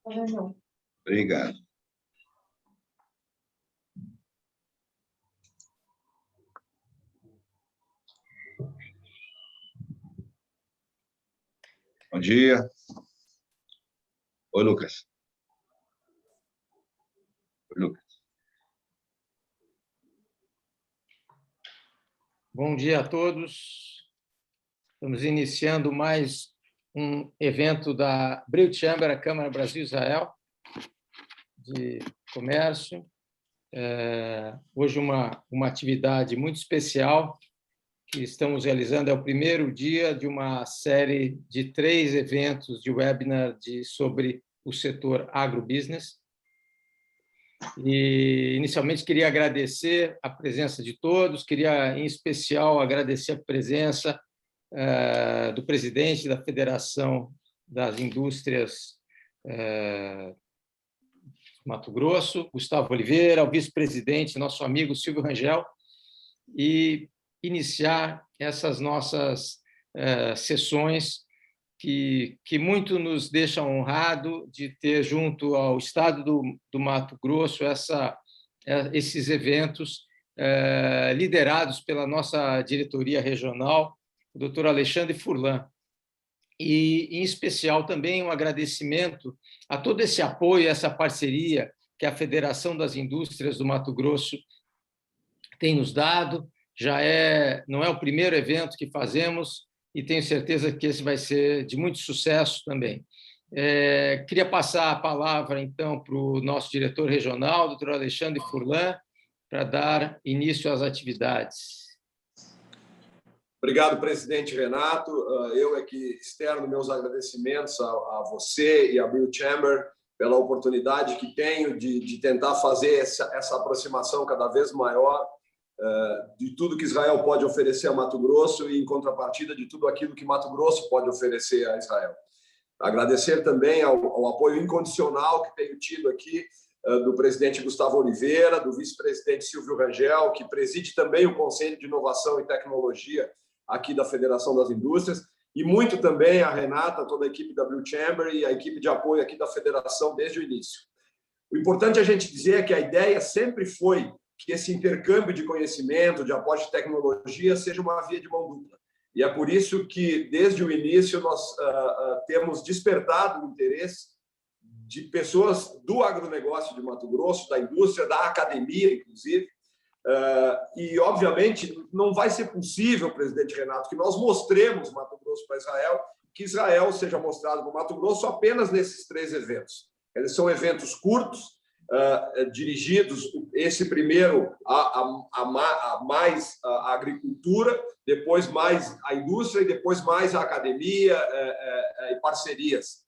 Obrigado. Bom dia. Oi, Lucas. Oi, Lucas. Bom dia a todos. Estamos iniciando mais um evento da Bril Chamber, a Câmara Brasil-Israel de Comércio. Hoje uma atividade muito especial que estamos realizando. É o primeiro dia de uma série de 3 eventos de webinar sobre o setor agrobusiness. E, inicialmente, queria agradecer a presença de todos, queria, em especial, agradecer a presença do presidente da Federação das Indústrias Mato Grosso, Gustavo Oliveira, ao vice-presidente, nosso amigo Silvio Rangel, e iniciar essas nossas sessões que muito nos deixa honrado de ter, junto ao Estado do Mato Grosso, esses eventos liderados pela nossa diretoria regional, o doutor Alexandre Furlan. E, em especial, também um agradecimento a todo esse apoio, essa parceria que a Federação das Indústrias do Mato Grosso tem nos dado. Não é o primeiro evento que fazemos, e tenho certeza que esse vai ser de muito sucesso também. Queria passar a palavra, então, para o nosso diretor regional, doutor Alexandre Furlan, para dar início às atividades. Obrigado, presidente Renato. Eu externo meus agradecimentos a você e à Bril Chamber pela oportunidade que tenho de tentar fazer essa aproximação cada vez maior de tudo que Israel pode oferecer a Mato Grosso e, em contrapartida, de tudo aquilo que Mato Grosso pode oferecer a Israel. Agradecer também ao apoio incondicional que tenho tido aqui do presidente Gustavo Oliveira, do vice-presidente Silvio Rangel, que preside também o Conselho de Inovação e Tecnologia aqui da Federação das Indústrias, e muito também a Renata, toda a equipe da Bril Chamber e a equipe de apoio aqui da Federação desde o início. O importante a gente dizer é que a ideia sempre foi que esse intercâmbio de conhecimento, de apoio de tecnologia, seja uma via de mão dupla. E é por isso que, desde o início, nós temos despertado o interesse de pessoas do agronegócio de Mato Grosso, da indústria, da academia, inclusive. E, obviamente, não vai ser possível, presidente Renato, que nós mostremos Mato Grosso para Israel, que Israel seja mostrado para o Mato Grosso apenas nesses 3 eventos. Eles são eventos curtos, dirigidos, esse primeiro a mais a agricultura, depois mais a indústria e depois mais a academia e parcerias.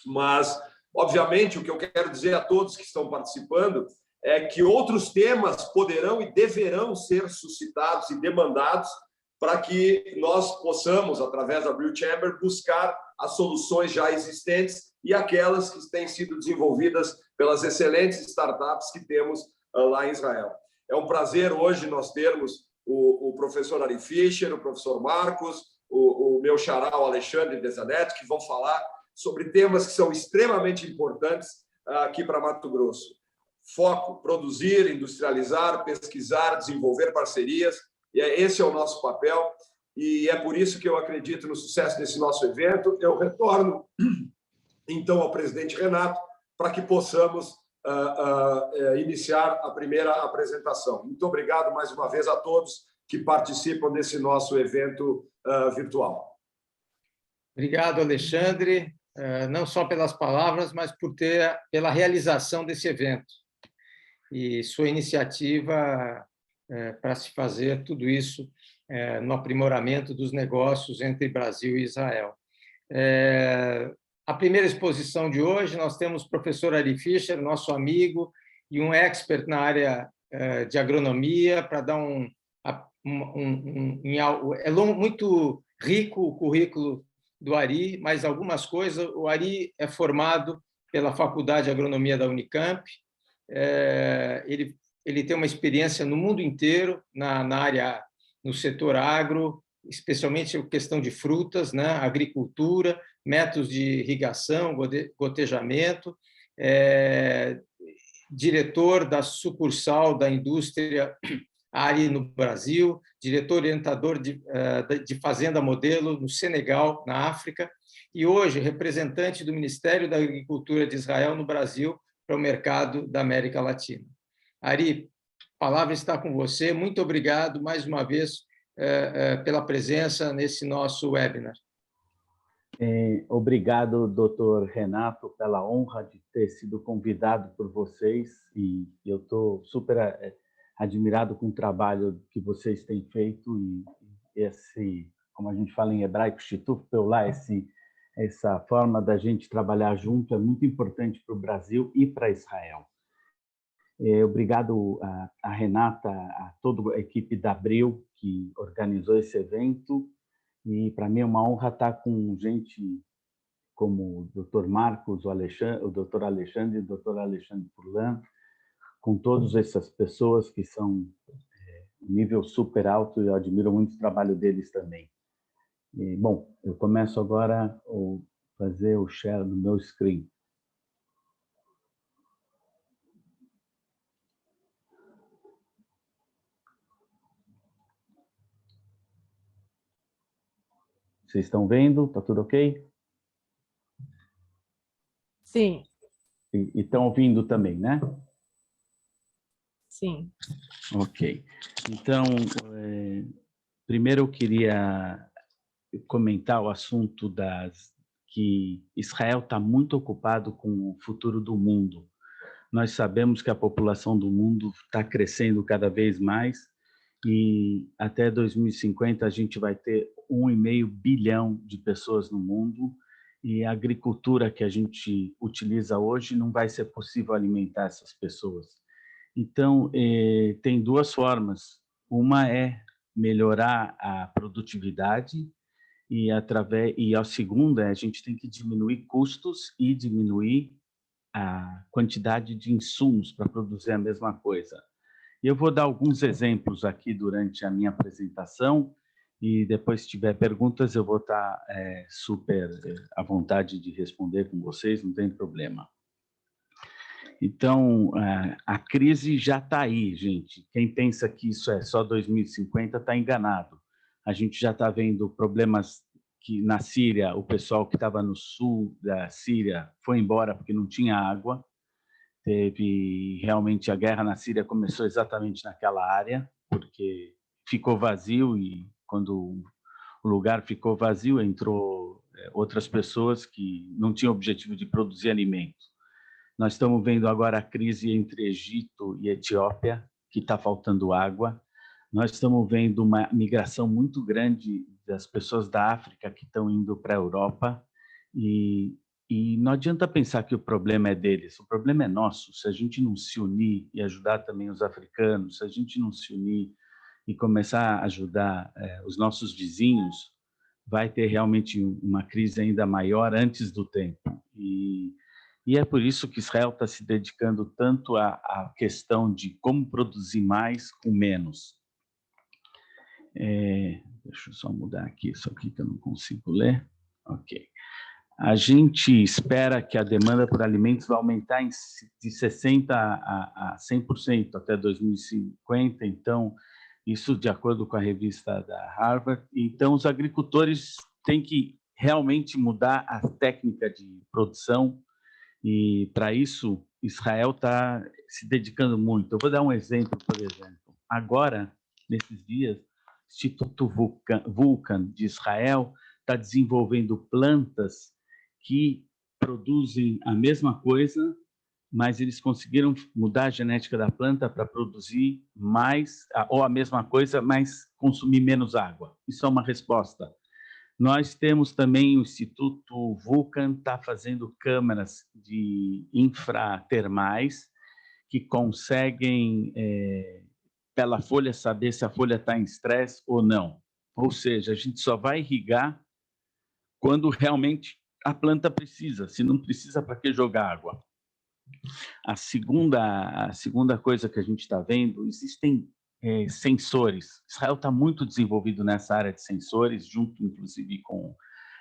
Mas, obviamente, o que eu quero dizer a todos que estão participando é que outros temas poderão e deverão ser suscitados e demandados para que nós possamos, através da Bril Chamber, buscar as soluções já existentes e aquelas que têm sido desenvolvidas pelas excelentes startups que temos lá em Israel. É um prazer hoje nós termos o professor Ari Fischer, o professor Marcos, o meu xará, o Alexandre Desanetti, que vão falar sobre temas que são extremamente importantes aqui para Mato Grosso. Foco: produzir, industrializar, pesquisar, desenvolver parcerias, e esse é o nosso papel, e é por isso que eu acredito no sucesso desse nosso evento. Eu retorno, então, ao presidente Renato, para que possamos iniciar a primeira apresentação. Muito obrigado mais uma vez a todos que participam desse nosso evento virtual. Obrigado, Alexandre, não só pelas palavras, mas pela realização desse evento e sua iniciativa para se fazer tudo isso no aprimoramento dos negócios entre Brasil e Israel. A primeira exposição de hoje, nós temos o professor Ari Fischer, nosso amigo, e um expert na área de agronomia, para dar muito rico o currículo do Ari, mas algumas coisas. O Ari é formado pela Faculdade de Agronomia da Unicamp, ele tem uma experiência no mundo inteiro, na área, no setor agro, especialmente a questão de frutas, né, agricultura, métodos de irrigação, gotejamento, diretor da sucursal da indústria ARI no Brasil, diretor orientador de Fazenda Modelo no Senegal, na África, e hoje representante do Ministério da Agricultura de Israel no Brasil para o mercado da América Latina. Ari, a palavra está com você. Muito obrigado mais uma vez pela presença nesse nosso webinar. Obrigado, doutor Renato, pela honra de ter sido convidado por vocês, e eu estou super admirado com o trabalho que vocês têm feito, e esse, como a gente fala em hebraico, shituf peulah, essa forma da gente trabalhar junto é muito importante para o Brasil e para Israel. Obrigado a Renata, a toda a equipe da Abril que organizou esse evento, e para mim é uma honra estar com gente como o Dr. Marcos, o Dr. Alexandre e o Dr. Alexandre Furlan, com todas essas pessoas que são nível super alto, e eu admiro muito o trabalho deles também. Bom, eu começo agora a fazer o share do meu screen. Vocês estão vendo? Está tudo ok? Sim. E estão ouvindo também, né? Sim. Ok. Então, primeiro eu queria comentar o assunto que Israel está muito ocupado com o futuro do mundo. Nós sabemos que a população do mundo está crescendo cada vez mais, e até 2050 a gente vai ter 1,5 bilhão de pessoas no mundo, e a agricultura que a gente utiliza hoje não vai ser possível alimentar essas pessoas. Então, tem duas formas. Uma é melhorar a produtividade, e a segunda é a gente tem que diminuir custos e diminuir a quantidade de insumos para produzir a mesma coisa. Eu vou dar alguns exemplos aqui durante a minha apresentação, e depois, se tiver perguntas, eu vou estar super à vontade de responder com vocês, não tem problema. Então, a crise já está aí, gente. Quem pensa que isso é só 2050 está enganado. A gente já está vendo problemas que na Síria, o pessoal que estava no sul da Síria foi embora porque não tinha água. Realmente a guerra na Síria começou exatamente naquela área, porque ficou vazio, e quando o lugar ficou vazio, entrou outras pessoas que não tinham objetivo de produzir alimento. Nós estamos vendo agora a crise entre Egito e Etiópia, que está faltando água. Nós estamos vendo uma migração muito grande das pessoas da África que estão indo para a Europa, e não adianta pensar que o problema é deles, o problema é nosso. Se a gente não se unir e ajudar também os africanos, se a gente não se unir e começar a ajudar os nossos vizinhos, vai ter realmente uma crise ainda maior antes do tempo. E é por isso que Israel está se dedicando tanto à questão de como produzir mais com menos. Deixa eu só mudar aqui isso aqui que eu não consigo ler. Ok. A gente espera que a demanda por alimentos vai aumentar de 60% a 100% até 2050, então, isso de acordo com a revista da Harvard. Então, os agricultores têm que realmente mudar a técnica de produção, e, para isso, Israel está se dedicando muito. Eu vou dar um exemplo, por exemplo. Agora, nesses dias, o Instituto Vulcan de Israel está desenvolvendo plantas que produzem a mesma coisa, mas eles conseguiram mudar a genética da planta para produzir mais, ou a mesma coisa, mas consumir menos água. Isso é uma resposta. Nós temos também o Instituto Vulcan, está fazendo câmeras de infratermais que conseguem, pela folha, saber se a folha está em estresse ou não. Ou seja, a gente só vai irrigar quando realmente a planta precisa. Se não precisa, para que jogar água? A segunda coisa que a gente está vendo, existem sensores. Israel está muito desenvolvido nessa área de sensores, junto, inclusive, com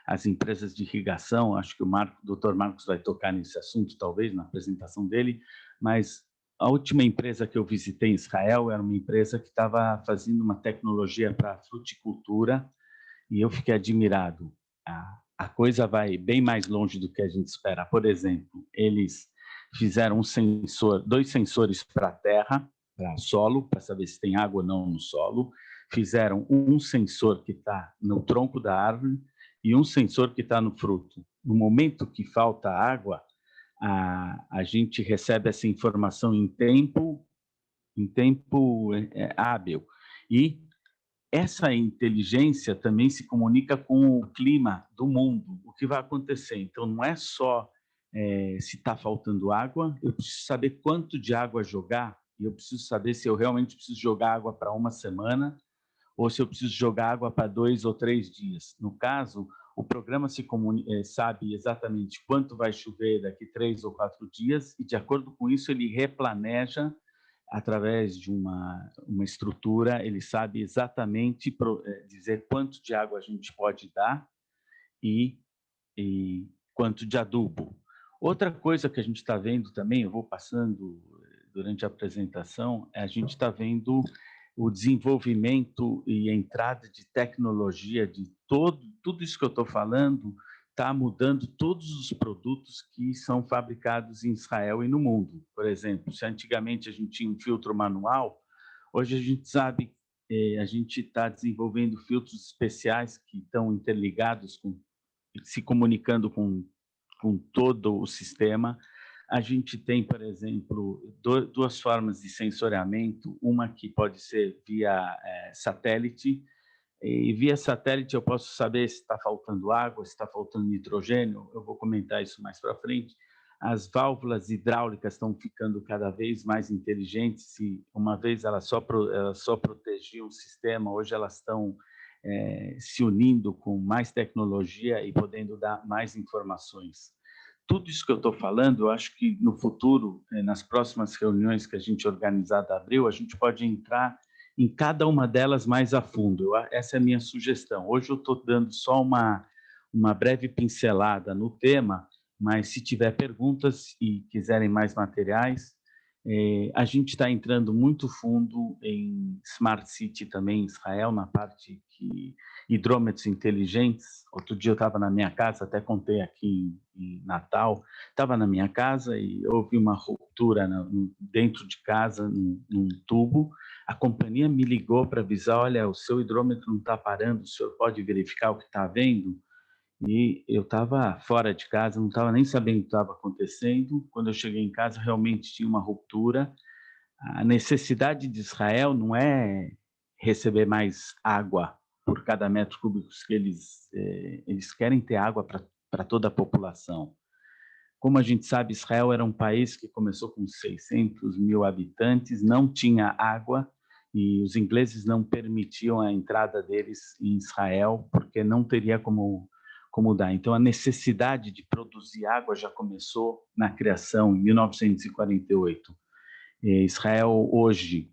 as empresas de irrigação. Acho que o Dr. Marcos vai tocar nesse assunto, talvez, na apresentação dele, mas a última empresa que eu visitei em Israel era uma empresa que estava fazendo uma tecnologia para fruticultura, e eu fiquei admirado. A coisa vai bem mais longe do que a gente espera. Por exemplo, eles fizeram dois sensores para a terra, para o solo, para saber se tem água ou não no solo. Fizeram um sensor que está no tronco da árvore e um sensor que está no fruto. No momento que falta água, a gente recebe essa informação em tempo hábil. E essa inteligência também se comunica com o clima do mundo, o que vai acontecer. Então, não é só se está faltando água, eu preciso saber quanto de água jogar, e eu preciso saber se eu realmente preciso jogar água para uma semana ou se eu preciso jogar água para 2 ou 3 dias. No caso, o programa sabe exatamente quanto vai chover daqui 3 ou 4 dias, e de acordo com isso ele replaneja através de uma estrutura, ele sabe exatamente dizer quanto de água a gente pode dar e quanto de adubo. Outra coisa que a gente está vendo também, eu vou passando durante a apresentação, a gente está vendo o desenvolvimento e entrada de tecnologia de tudo isso que eu estou falando, está mudando todos os produtos que são fabricados em Israel e no mundo. Por exemplo, se antigamente a gente tinha um filtro manual, hoje a gente sabe, a gente está desenvolvendo filtros especiais que estão interligados, se comunicando com todo o sistema. A gente tem, por exemplo, duas formas de sensoriamento, uma que pode ser via satélite, e via satélite eu posso saber se está faltando água, se está faltando nitrogênio, eu vou comentar isso mais para frente. As válvulas hidráulicas estão ficando cada vez mais inteligentes, e uma vez elas só protegiam o sistema, hoje elas estão se unindo com mais tecnologia e podendo dar mais informações. Tudo isso que eu estou falando, eu acho que no futuro, nas próximas reuniões que a gente organizar da Abril, a gente pode entrar em cada uma delas mais a fundo. Essa é a minha sugestão. Hoje eu estou dando só uma breve pincelada no tema, mas se tiver perguntas e quiserem mais materiais, a gente está entrando muito fundo em Smart City também em Israel, na parte de hidrômetros inteligentes. Outro dia eu estava na minha casa, até contei aqui em Natal, estava na minha casa e houve uma ruptura dentro de casa, num tubo. A companhia me ligou para avisar, olha, o seu hidrômetro não está parando, o senhor pode verificar o que está vendo? E eu estava fora de casa, não estava nem sabendo o que estava acontecendo. Quando eu cheguei em casa, realmente tinha uma ruptura. A necessidade de Israel não é receber mais água por cada metro cúbico que eles querem ter água para toda a população. Como a gente sabe, Israel era um país que começou com 600 mil habitantes, não tinha água, e os ingleses não permitiam a entrada deles em Israel, porque não teria como dar. Então, a necessidade de produzir água já começou na criação, em 1948. Israel, hoje,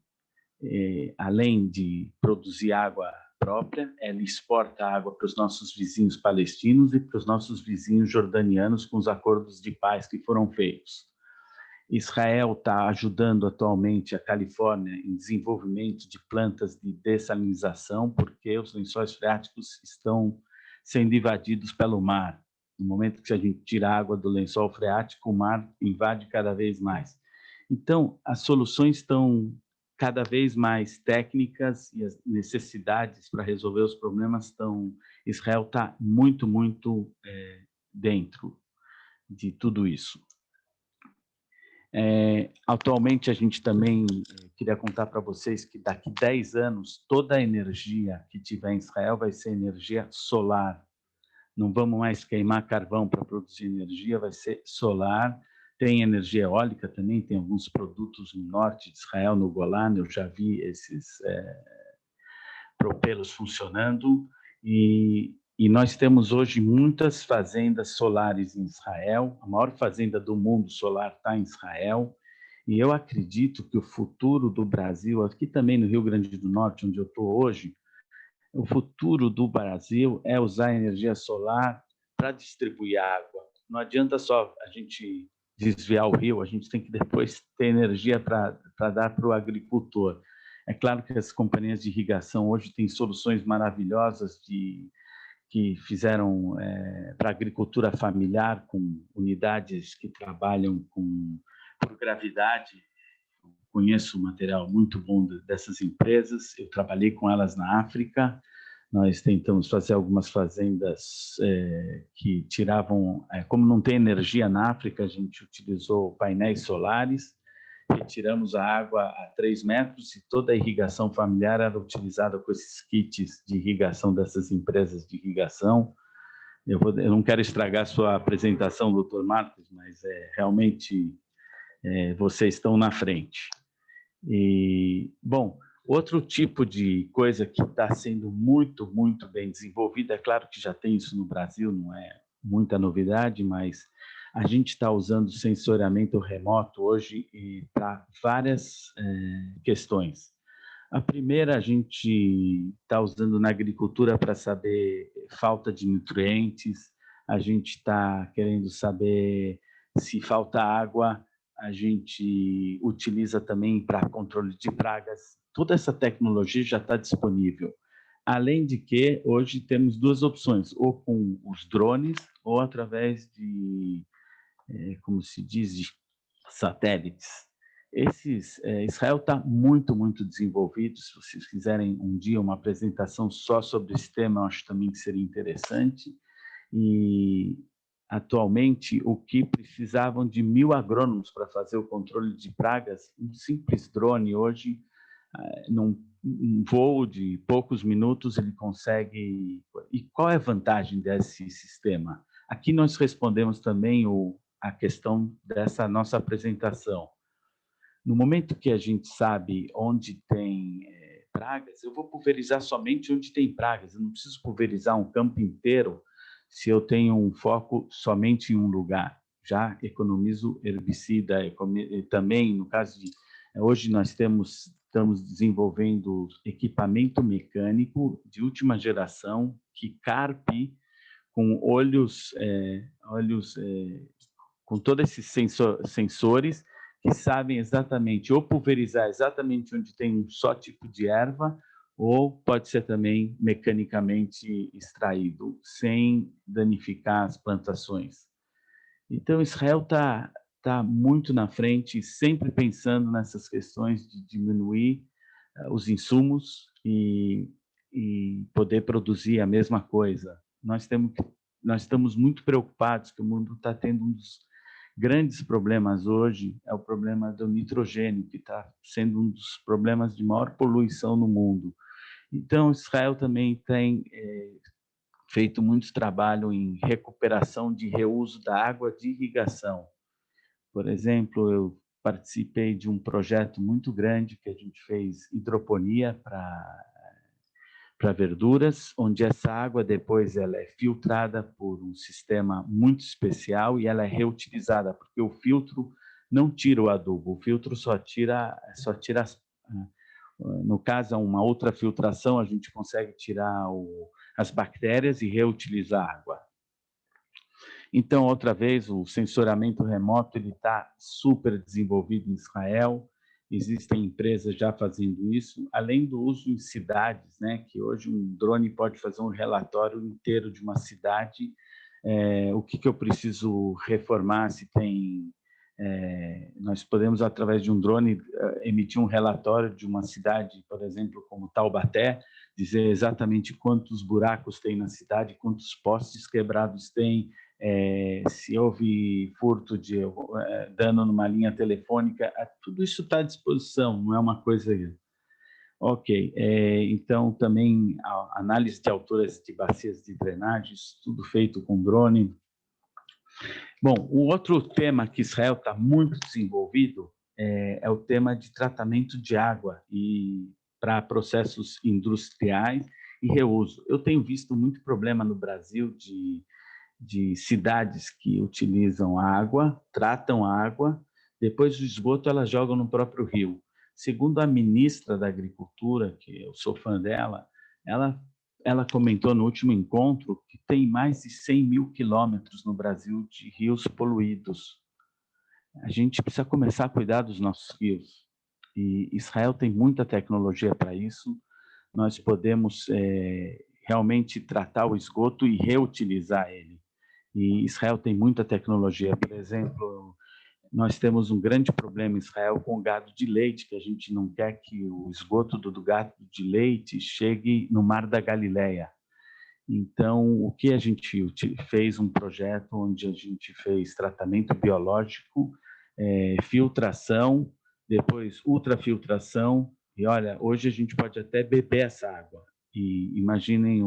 além de produzir água própria, ela exporta água para os nossos vizinhos palestinos e para os nossos vizinhos jordanianos com os acordos de paz que foram feitos. Israel está ajudando atualmente a Califórnia em desenvolvimento de plantas de dessalinização, porque os lençóis freáticos estão sendo invadidos pelo mar. No momento que a gente tira a água do lençol freático, o mar invade cada vez mais. Então, as soluções estão cada vez mais técnicas e as necessidades para resolver os problemas estão... Israel está muito, muito dentro de tudo isso. Atualmente, a gente também queria contar para vocês que daqui 10 anos, toda a energia que tiver em Israel vai ser energia solar. Não vamos mais queimar carvão para produzir energia, vai ser solar. Tem energia eólica também, tem alguns produtos no norte de Israel, no Golan, eu já vi esses propelos funcionando, e nós temos hoje muitas fazendas solares em Israel. A maior fazenda do mundo solar está em Israel, e eu acredito que o futuro do Brasil, aqui também no Rio Grande do Norte, onde eu estou hoje, o futuro do Brasil é usar energia solar para distribuir água. Não adianta só a gente desviar o rio, a gente tem que depois ter energia para dar para o agricultor. É claro que as companhias de irrigação hoje têm soluções maravilhosas que fizeram para a agricultura familiar, com unidades que trabalham por gravidade. Eu conheço material muito bom dessas empresas, eu trabalhei com elas na África. Nós tentamos fazer algumas fazendas que tiravam... como não tem energia na África, a gente utilizou painéis solares, retiramos a água a 3 metros e toda a irrigação familiar era utilizada com esses kits de irrigação dessas empresas de irrigação. Eu não quero estragar a sua apresentação, doutor Marcos, mas realmente vocês estão na frente. E, bom, outro tipo de coisa que está sendo muito, muito bem desenvolvida, é claro que já tem isso no Brasil, não é muita novidade, mas a gente está usando sensoriamento remoto hoje para várias questões. A primeira, a gente está usando na agricultura para saber falta de nutrientes, a gente está querendo saber se falta água, a gente utiliza também para controle de pragas. Toda essa tecnologia já está disponível. Além de que, hoje temos 2 opções, ou com os drones, ou através de, como se diz, de satélites. Israel está muito, muito desenvolvido. Se vocês quiserem um dia uma apresentação só sobre esse tema, eu acho também que seria interessante. E, atualmente, o que precisavam de 1.000 agrônomos para fazer o controle de pragas, um simples drone hoje, num voo de poucos minutos, ele consegue... E qual é a vantagem desse sistema? Aqui nós respondemos também a questão dessa nossa apresentação. No momento que a gente sabe onde tem pragas, eu vou pulverizar somente onde tem pragas, eu não preciso pulverizar um campo inteiro se eu tenho um foco somente em um lugar. Já economizo herbicida, também no caso de... Hoje nós estamos desenvolvendo equipamento mecânico de última geração que carpe com com todos esses sensores que sabem exatamente ou pulverizar exatamente onde tem um só tipo de erva, ou pode ser também mecanicamente extraído, sem danificar as plantações. Então, Israel está muito na frente, sempre pensando nessas questões de diminuir os insumos e poder produzir a mesma coisa. Nós estamos muito preocupados que o mundo está tendo um dos grandes problemas hoje, é o problema do nitrogênio, que está sendo um dos problemas de maior poluição no mundo. Então, Israel também tem feito muito trabalho em recuperação de reuso da água de irrigação. Por exemplo, eu participei de um projeto muito grande que a gente fez hidroponia para verduras, onde essa água depois ela é filtrada por um sistema muito especial e ela é reutilizada, porque o filtro não tira o adubo, o filtro só tira no caso, uma outra filtração, a gente consegue tirar as bactérias e reutilizar a água. Então, outra vez, o sensoramento remoto está super desenvolvido em Israel, existem empresas já fazendo isso, além do uso em cidades, né, que hoje um drone pode fazer um relatório inteiro de uma cidade, o que eu preciso reformar, se tem... nós podemos, através de um drone, emitir um relatório de uma cidade, por exemplo, como Taubaté, dizer exatamente quantos buracos tem na cidade, quantos postes quebrados tem, se houve furto de dano numa linha telefônica, tudo isso está à disposição, não é uma coisa... Ok, então também a análise de alturas de bacias de drenagem, tudo feito com drone. Bom, o outro tema que Israel está muito desenvolvido é o tema de tratamento de água e para processos industriais e reuso. Eu tenho visto muito problema no Brasil de cidades que utilizam água, tratam a água, depois do esgoto elas jogam no próprio rio. Segundo a ministra da Agricultura, que eu sou fã dela, ela ela comentou no último encontro que tem mais de 100 mil quilômetros no Brasil de rios poluídos. A gente precisa começar a cuidar dos nossos rios. E Israel tem muita tecnologia para isso. Nós podemos realmente tratar o esgoto e reutilizar ele. E Israel tem muita tecnologia. Por exemplo, nós temos um grande problema em Israel com o gado de leite, que a gente não quer que o esgoto do gado de leite chegue no Mar da Galileia. Então, o que a gente fez um projeto onde a gente fez tratamento biológico, filtração, depois ultrafiltração, e olha, hoje a gente pode até beber essa água. E imaginem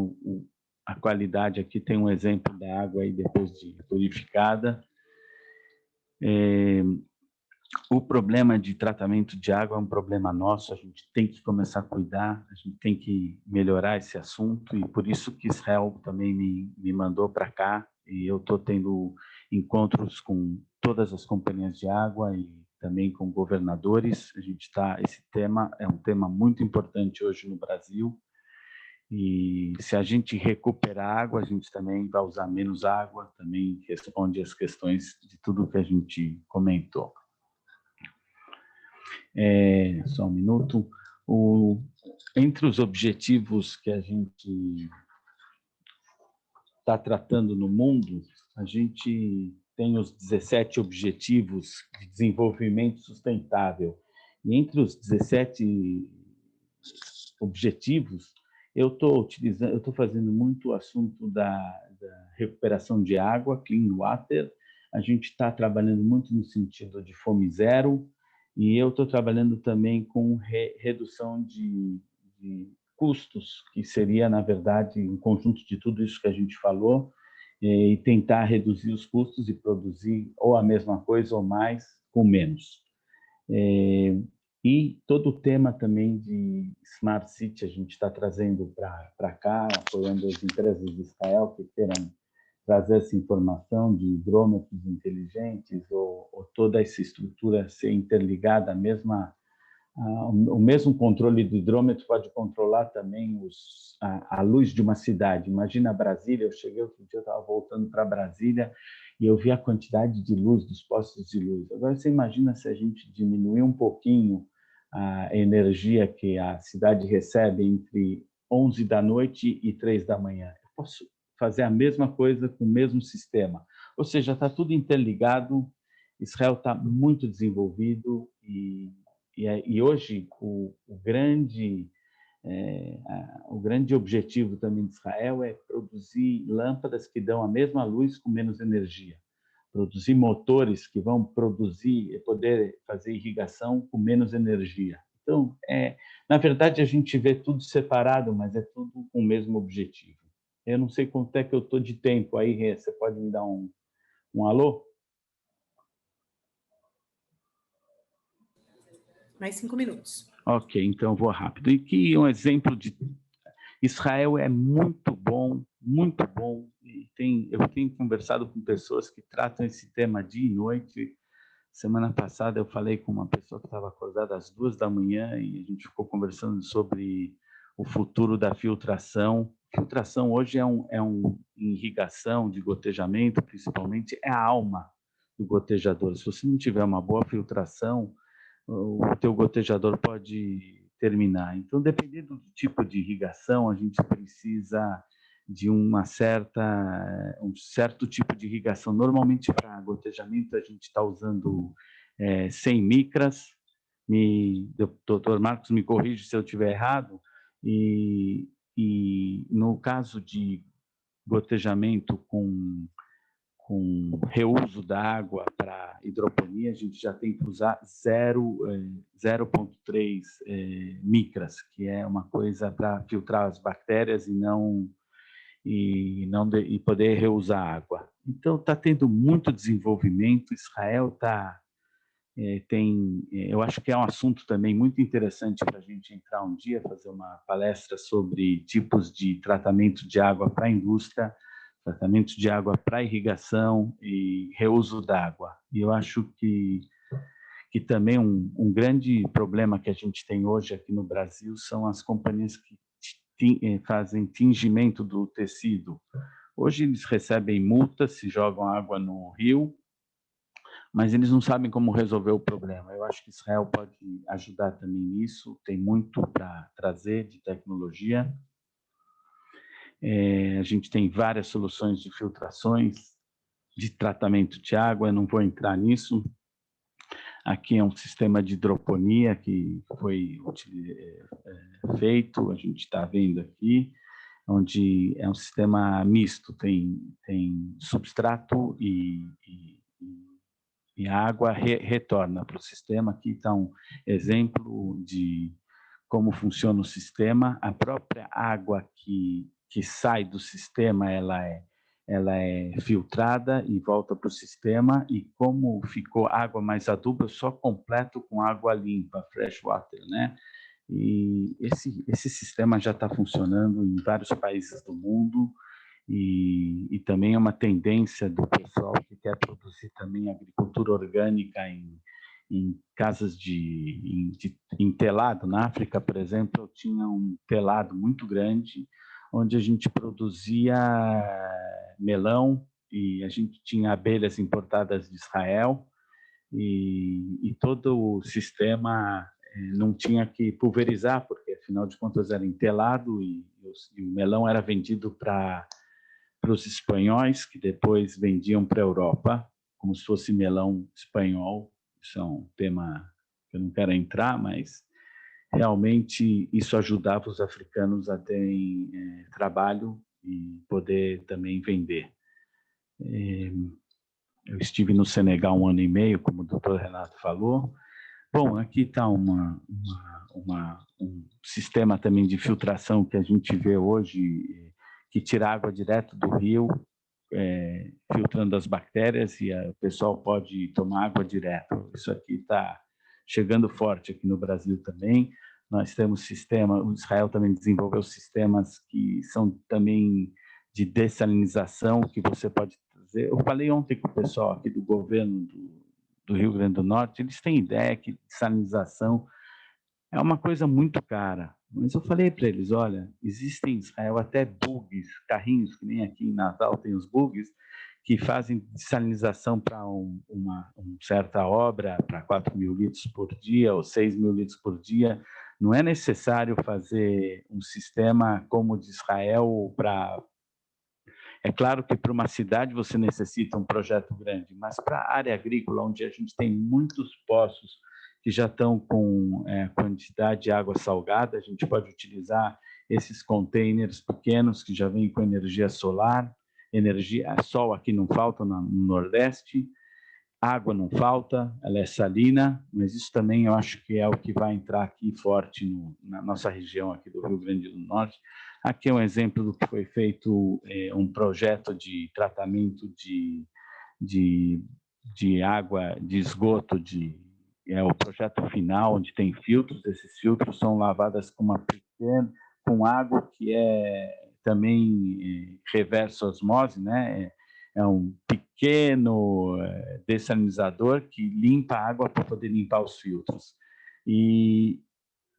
a qualidade, aqui tem um exemplo da água aí depois de purificada. O problema de tratamento de água é um problema nosso, a gente tem que começar a cuidar, a gente tem que melhorar esse assunto, e por isso que Israel também me mandou para cá, e eu estou tendo encontros com todas as companhias de água e também com governadores. Esse tema é um tema muito importante hoje no Brasil, e se a gente recuperar água, a gente também vai usar menos água, também responde às questões de tudo que a gente comentou. Só um minuto. Entre os objetivos que a gente está tratando no mundo, a gente tem os 17 Objetivos de Desenvolvimento Sustentável. E entre os 17 objetivos, eu estou fazendo muito o assunto da recuperação de água, clean water. A gente está trabalhando muito no sentido de fome zero, e eu estou trabalhando também com redução de custos, que seria, na verdade, um conjunto de tudo isso que a gente falou, e tentar reduzir os custos e produzir ou a mesma coisa ou mais com menos. E todo o tema também de Smart City a gente está trazendo para cá, apoiando as empresas de Israel que queiram trazer essa informação de hidrômetros inteligentes ou toda essa estrutura ser interligada, o mesmo controle do hidrômetro pode controlar também a luz de uma cidade. Imagina Brasília, eu cheguei outro dia, eu estava voltando para Brasília e eu vi a quantidade de luz dos postos de luz. Agora você imagina se a gente diminuir um pouquinho a energia que a cidade recebe entre 11 da noite e 3 da manhã. Eu posso fazer a mesma coisa com o mesmo sistema. Ou seja, está tudo interligado, Israel está muito desenvolvido e hoje o grande objetivo também de Israel é produzir lâmpadas que dão a mesma luz com menos energia, produzir motores que vão produzir e poder fazer irrigação com menos energia. Então, na verdade, a gente vê tudo separado, mas é tudo com o mesmo objetivo. Eu não sei quanto é que eu estou de tempo aí, Rê, você pode me dar um alô? Mais 5 minutos. Ok, então eu vou rápido. E que um exemplo de Israel é muito bom, muito bom. E eu tenho conversado com pessoas que tratam esse tema dia e noite. Semana passada eu falei com uma pessoa que estava acordada às 2 da manhã e a gente ficou conversando sobre o futuro da filtração. Filtração hoje irrigação de gotejamento, principalmente, é a alma do gotejador. Se você não tiver uma boa filtração, o teu gotejador pode terminar. Então, dependendo do tipo de irrigação, a gente precisa de um certo tipo de irrigação. Normalmente, para gotejamento, a gente está usando 100 micras. Doutor Marcos, me corrige se eu estiver errado. E no caso de gotejamento com reuso da água para hidroponia, a gente já tem que usar 0,3 micras, que é uma coisa para filtrar as bactérias e poder reusar a água. Então, está tendo muito desenvolvimento. Israel eu acho que é um assunto também muito interessante para a gente entrar um dia, fazer uma palestra sobre tipos de tratamento de água para a indústria, tratamento de água para irrigação e reuso da água. E eu acho que também um grande problema que a gente tem hoje aqui no Brasil são as companhias que fazem tingimento do tecido. Hoje eles recebem multas se jogam água no rio, mas eles não sabem como resolver o problema. Eu acho que Israel pode ajudar também nisso, tem muito para trazer de tecnologia. A gente tem várias soluções de filtrações, de tratamento de água, eu não vou entrar nisso. Aqui é um sistema de hidroponia que foi feito, a gente está vendo aqui, onde é um sistema misto, tem substrato e a água retorna para o sistema. Aqui está um exemplo de como funciona o sistema. A própria água que sai do sistema, ela é filtrada e volta para o sistema, e como ficou água mais adubo, eu só completo com água limpa, fresh water, né? E esse sistema já está funcionando em vários países do mundo, e também é uma tendência do pessoal que quer produzir também agricultura orgânica em casas em telado. Na África, por exemplo, eu tinha um telado muito grande, onde a gente produzia melão, e a gente tinha abelhas importadas de Israel, e todo o sistema não tinha que pulverizar, porque afinal de contas era entelado, e o melão era vendido para os espanhóis, que depois vendiam para a Europa, como se fosse melão espanhol. Isso é um tema que eu não quero entrar, mas realmente isso ajudava os africanos a terem trabalho e poder também vender. Eu estive no Senegal 1 ano e meio, como o doutor Renato falou. Bom, aqui está um sistema também de filtração que a gente vê hoje, que tira água direto do rio, filtrando as bactérias, e o pessoal pode tomar água direto. Isso aqui está chegando forte aqui no Brasil também. Nós temos sistema, o Israel também desenvolveu sistemas que são também de dessalinização, que você pode trazer. Eu falei ontem com o pessoal aqui do governo do Rio Grande do Norte, eles têm ideia que dessalinização é uma coisa muito cara. Mas eu falei para eles, olha, existem em Israel até bugs, carrinhos, que nem aqui em Natal tem os bugs, que fazem dessalinização para uma certa obra, para 4.000 litros por dia ou 6.000 litros por dia. Não é necessário fazer um sistema como o de Israel para... É claro que para uma cidade você necessita um projeto grande, mas para a área agrícola, onde a gente tem muitos poços que já estão com quantidade de água salgada, a gente pode utilizar esses containers pequenos que já vêm com energia solar, sol aqui não falta no Nordeste, água não falta, ela é salina, mas isso também eu acho que é o que vai entrar aqui forte na nossa região aqui do Rio Grande do Norte. Aqui é um exemplo do que foi feito, um projeto de tratamento de água, de esgoto, o projeto final, onde tem filtros. Esses filtros são lavadas com água que é também reverso osmose, né? É um pequeno dessalinizador que limpa a água para poder limpar os filtros. E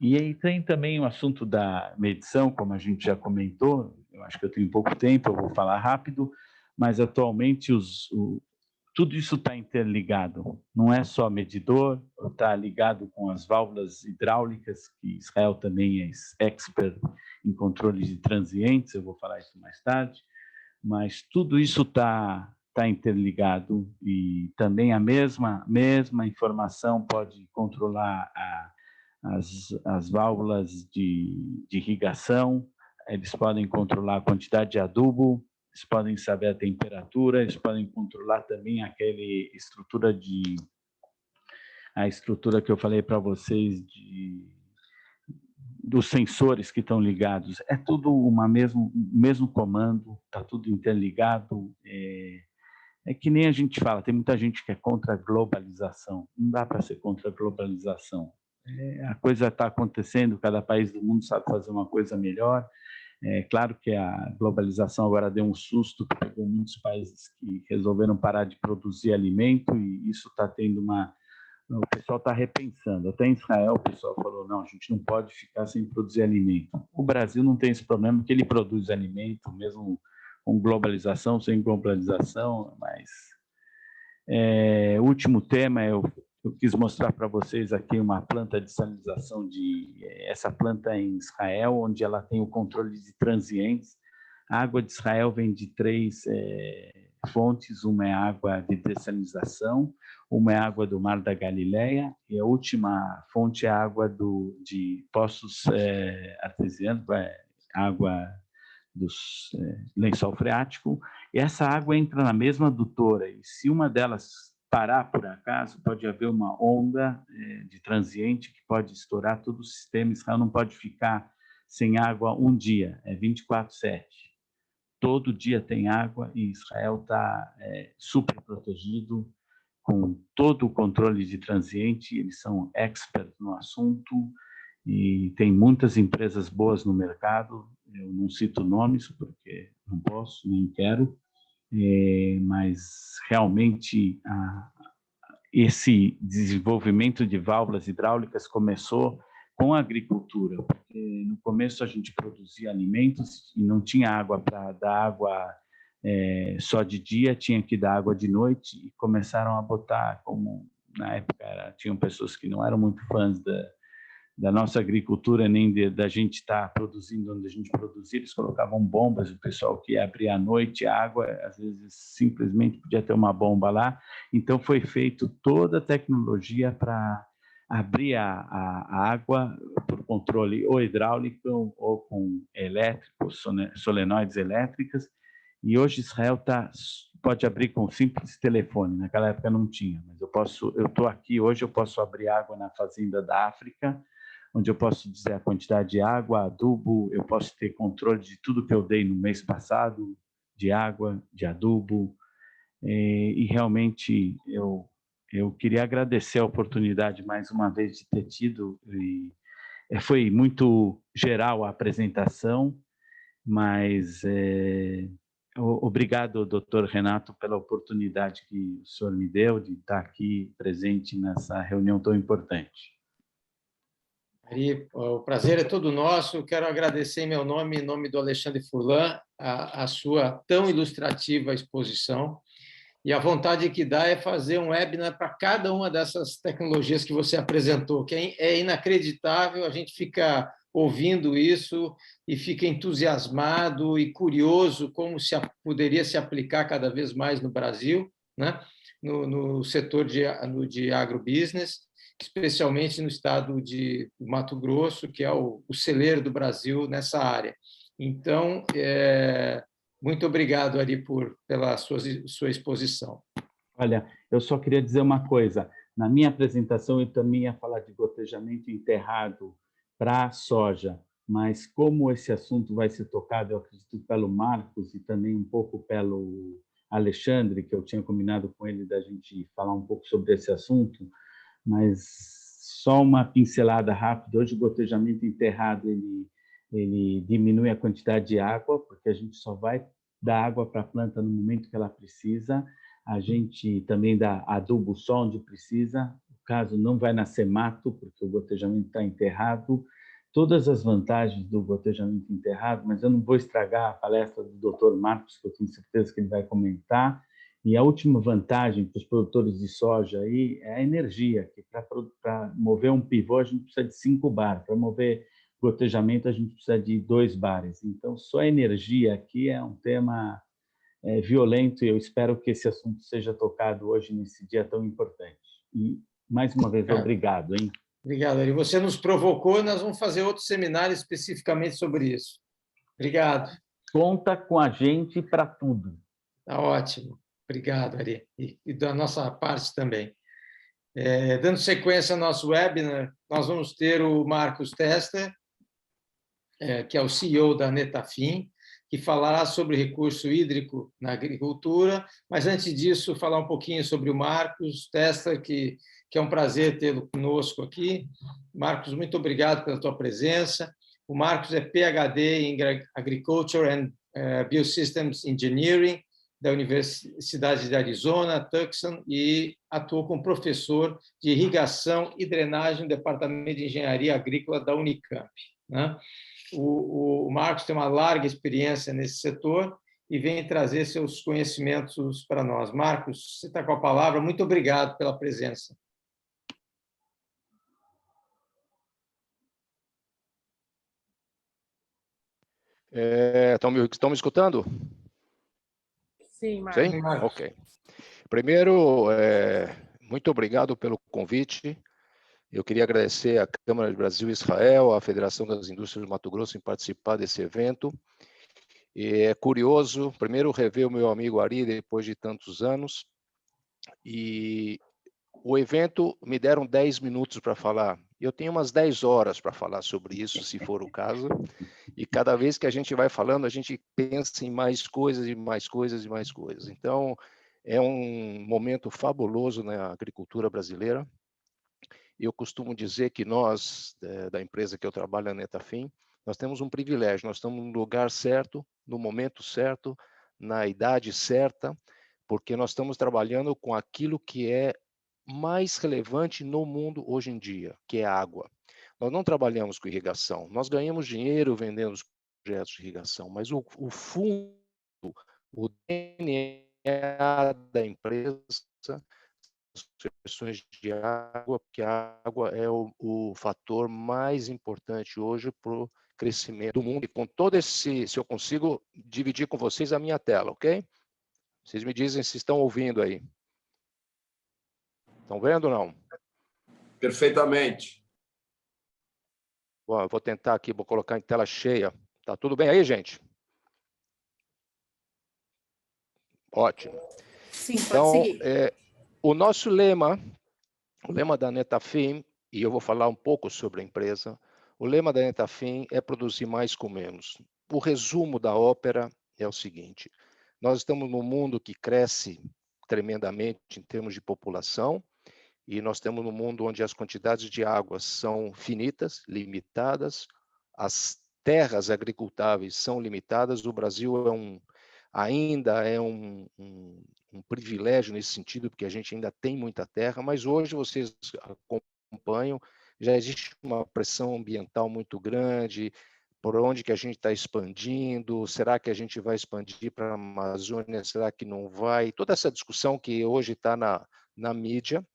aí tem também o assunto da medição, como a gente já comentou. Eu acho que eu tenho pouco tempo, eu vou falar rápido, mas atualmente tudo isso está interligado. Não é só medidor, está ligado com as válvulas hidráulicas, que Israel também é expert em controle de transientes, eu vou falar isso mais tarde, mas tudo isso está interligado, e também a mesma informação pode controlar as válvulas de irrigação, eles podem controlar a quantidade de adubo, eles podem saber a temperatura, eles podem controlar também a estrutura que eu falei para vocês dos sensores que estão ligados. É tudo mesmo comando, está tudo interligado. É que nem a gente fala, tem muita gente que é contra a globalização. Não dá para ser contra a globalização. A coisa está acontecendo, cada país do mundo sabe fazer uma coisa melhor. É claro que a globalização agora deu um susto, que pegou muitos países que resolveram parar de produzir alimento, e isso está tendo o pessoal está repensando. Até em Israel o pessoal falou, não, a gente não pode ficar sem produzir alimento. O Brasil não tem esse problema, porque ele produz alimento, mesmo com globalização, sem globalização, mas... o último tema, eu quis mostrar para vocês aqui uma planta de salinização, essa planta em Israel, onde ela tem o controle de transientes. A água de Israel vem de 3 fontes, uma é água de dessalinização, uma é água do Mar da Galileia, e a última fonte é água de poços artesianos, água dos lençol freático, e essa água entra na mesma adutora, e se uma delas parar por acaso, pode haver uma onda de transiente que pode estourar todo o sistema. Israel não pode ficar sem água um dia, é 24/7. Todo dia tem água e Israel está super protegido, com todo o controle de transiente, eles são experts no assunto, e tem muitas empresas boas no mercado. Eu não cito nomes, porque não posso, nem quero, mas realmente esse desenvolvimento de válvulas hidráulicas começou com a agricultura, porque no começo a gente produzia alimentos e não tinha água para dar água só de dia, tinha que dar água de noite, e começaram a botar, como na época tinham pessoas que não eram muito fãs da nossa agricultura, nem da gente estar produzindo onde a gente produzia, eles colocavam bombas, o pessoal que ia abrir à noite a água, às vezes simplesmente podia ter uma bomba lá, então foi feito toda a tecnologia para abrir a água por controle ou hidráulico ou com elétrico, solenoides elétricas, e hoje Israel pode abrir com simples telefone, naquela época não tinha, mas eu estou aqui hoje, eu posso abrir água na fazenda da África, onde eu posso dizer a quantidade de água, adubo, eu posso ter controle de tudo que eu dei no mês passado, de água, de adubo, e realmente eu queria agradecer a oportunidade mais uma vez de ter tido, e foi muito geral a apresentação, mas obrigado, doutor Renato, pela oportunidade que o senhor me deu de estar aqui presente nessa reunião tão importante. Ari, o prazer é todo nosso. Quero agradecer em meu nome, em nome do Alexandre Furlan, a sua tão ilustrativa exposição. E a vontade que dá é fazer um webinar para cada uma dessas tecnologias que você apresentou, que é inacreditável, a gente fica ouvindo isso e fica entusiasmado e curioso como poderia se aplicar cada vez mais no Brasil, né? no setor de agrobusiness, especialmente no estado de Mato Grosso, que é o celeiro do Brasil nessa área. Então, muito obrigado, Ari, pela sua exposição. Olha, eu só queria dizer uma coisa. Na minha apresentação, eu também ia falar de gotejamento enterrado para soja, mas como esse assunto vai ser tocado, eu acredito, pelo Marcos e também um pouco pelo Alexandre, que eu tinha combinado com ele da gente falar um pouco sobre esse assunto, mas só uma pincelada rápida. Hoje o gotejamento enterrado ele diminui a quantidade de água, porque a gente só vai dar água para a planta no momento que ela precisa. A gente também dá adubo só onde precisa. O caso não vai nascer mato, porque o gotejamento está enterrado. Todas as vantagens do gotejamento enterrado, mas eu não vou estragar a palestra do Dr. Marcos, que eu tenho certeza que ele vai comentar. E a última vantagem para os produtores de soja aí é a energia, que para mover um pivô a gente precisa de 5 bar, para mover gotejamento a gente precisa de 2 bares. Então, só a energia aqui é um tema violento, e eu espero que esse assunto seja tocado hoje nesse dia tão importante. E, mais uma vez, obrigado, hein? Obrigado, Ari. Você nos provocou, nós vamos fazer outro seminário especificamente sobre isso. Obrigado. Conta com a gente para tudo. Tá ótimo. Obrigado, Ari. E da nossa parte também. Dando sequência ao nosso webinar, nós vamos ter o Marcos Testa, que é o CEO da Netafim, que falará sobre recurso hídrico na agricultura, mas antes disso, falar um pouquinho sobre o Marcos Testa, que é um prazer tê-lo conosco aqui. Marcos, muito obrigado pela tua presença. O Marcos é PhD em Agriculture and Biosystems Engineering da Universidade de Arizona, Tucson, e atuou como professor de irrigação e drenagem no Departamento de Engenharia Agrícola da Unicamp, né? O Marcos tem uma larga experiência nesse setor e vem trazer seus conhecimentos para nós. Marcos, você está com a palavra. Muito obrigado pela presença. Estão me escutando? Sim, Marcos. Sim? Ok. Primeiro, muito obrigado pelo convite. Eu queria agradecer à Câmara de Brasil e Israel, à Federação das Indústrias do Mato Grosso em participar desse evento. E é curioso, primeiro, rever o meu amigo Ari depois de tantos anos. E o evento me deram 10 minutos para falar. Eu tenho umas 10 horas para falar sobre isso, se for o caso. E cada vez que a gente vai falando, a gente pensa em mais coisas e mais coisas e mais coisas. Então, é um momento fabuloso na agricultura brasileira. Eu costumo dizer que nós, da empresa que eu trabalho, a Netafim, nós temos um privilégio, nós estamos no lugar certo, no momento certo, na idade certa, porque nós estamos trabalhando com aquilo que é mais relevante no mundo hoje em dia, que é a água. Nós não trabalhamos com irrigação, nós ganhamos dinheiro vendendo os projetos de irrigação, mas o fundo, o DNA da empresa, as questões de água, porque a água é o fator mais importante hoje para o crescimento do mundo. E com todo esse, se eu consigo dividir com vocês a minha tela, ok? Vocês me dizem se estão ouvindo aí. Estão vendo ou não? Perfeitamente. Bom, eu vou tentar aqui, vou colocar em tela cheia. Tá tudo bem aí, gente? Ótimo. Sim, pode Então, seguir. o nosso lema, o lema da Netafim, e eu vou falar um pouco sobre a empresa, o lema da Netafim é produzir mais com menos. O resumo da ópera é o seguinte: nós estamos num mundo que cresce tremendamente em termos de população, e nós temos um mundo onde as quantidades de água são finitas, limitadas, as terras agricultáveis são limitadas. O Brasil ainda é um privilégio nesse sentido, porque a gente ainda tem muita terra, mas hoje vocês acompanham, já existe uma pressão ambiental muito grande. Por onde que a gente está expandindo? Será que a gente vai expandir para a Amazônia? Será que não vai? Toda essa discussão que hoje está na mídia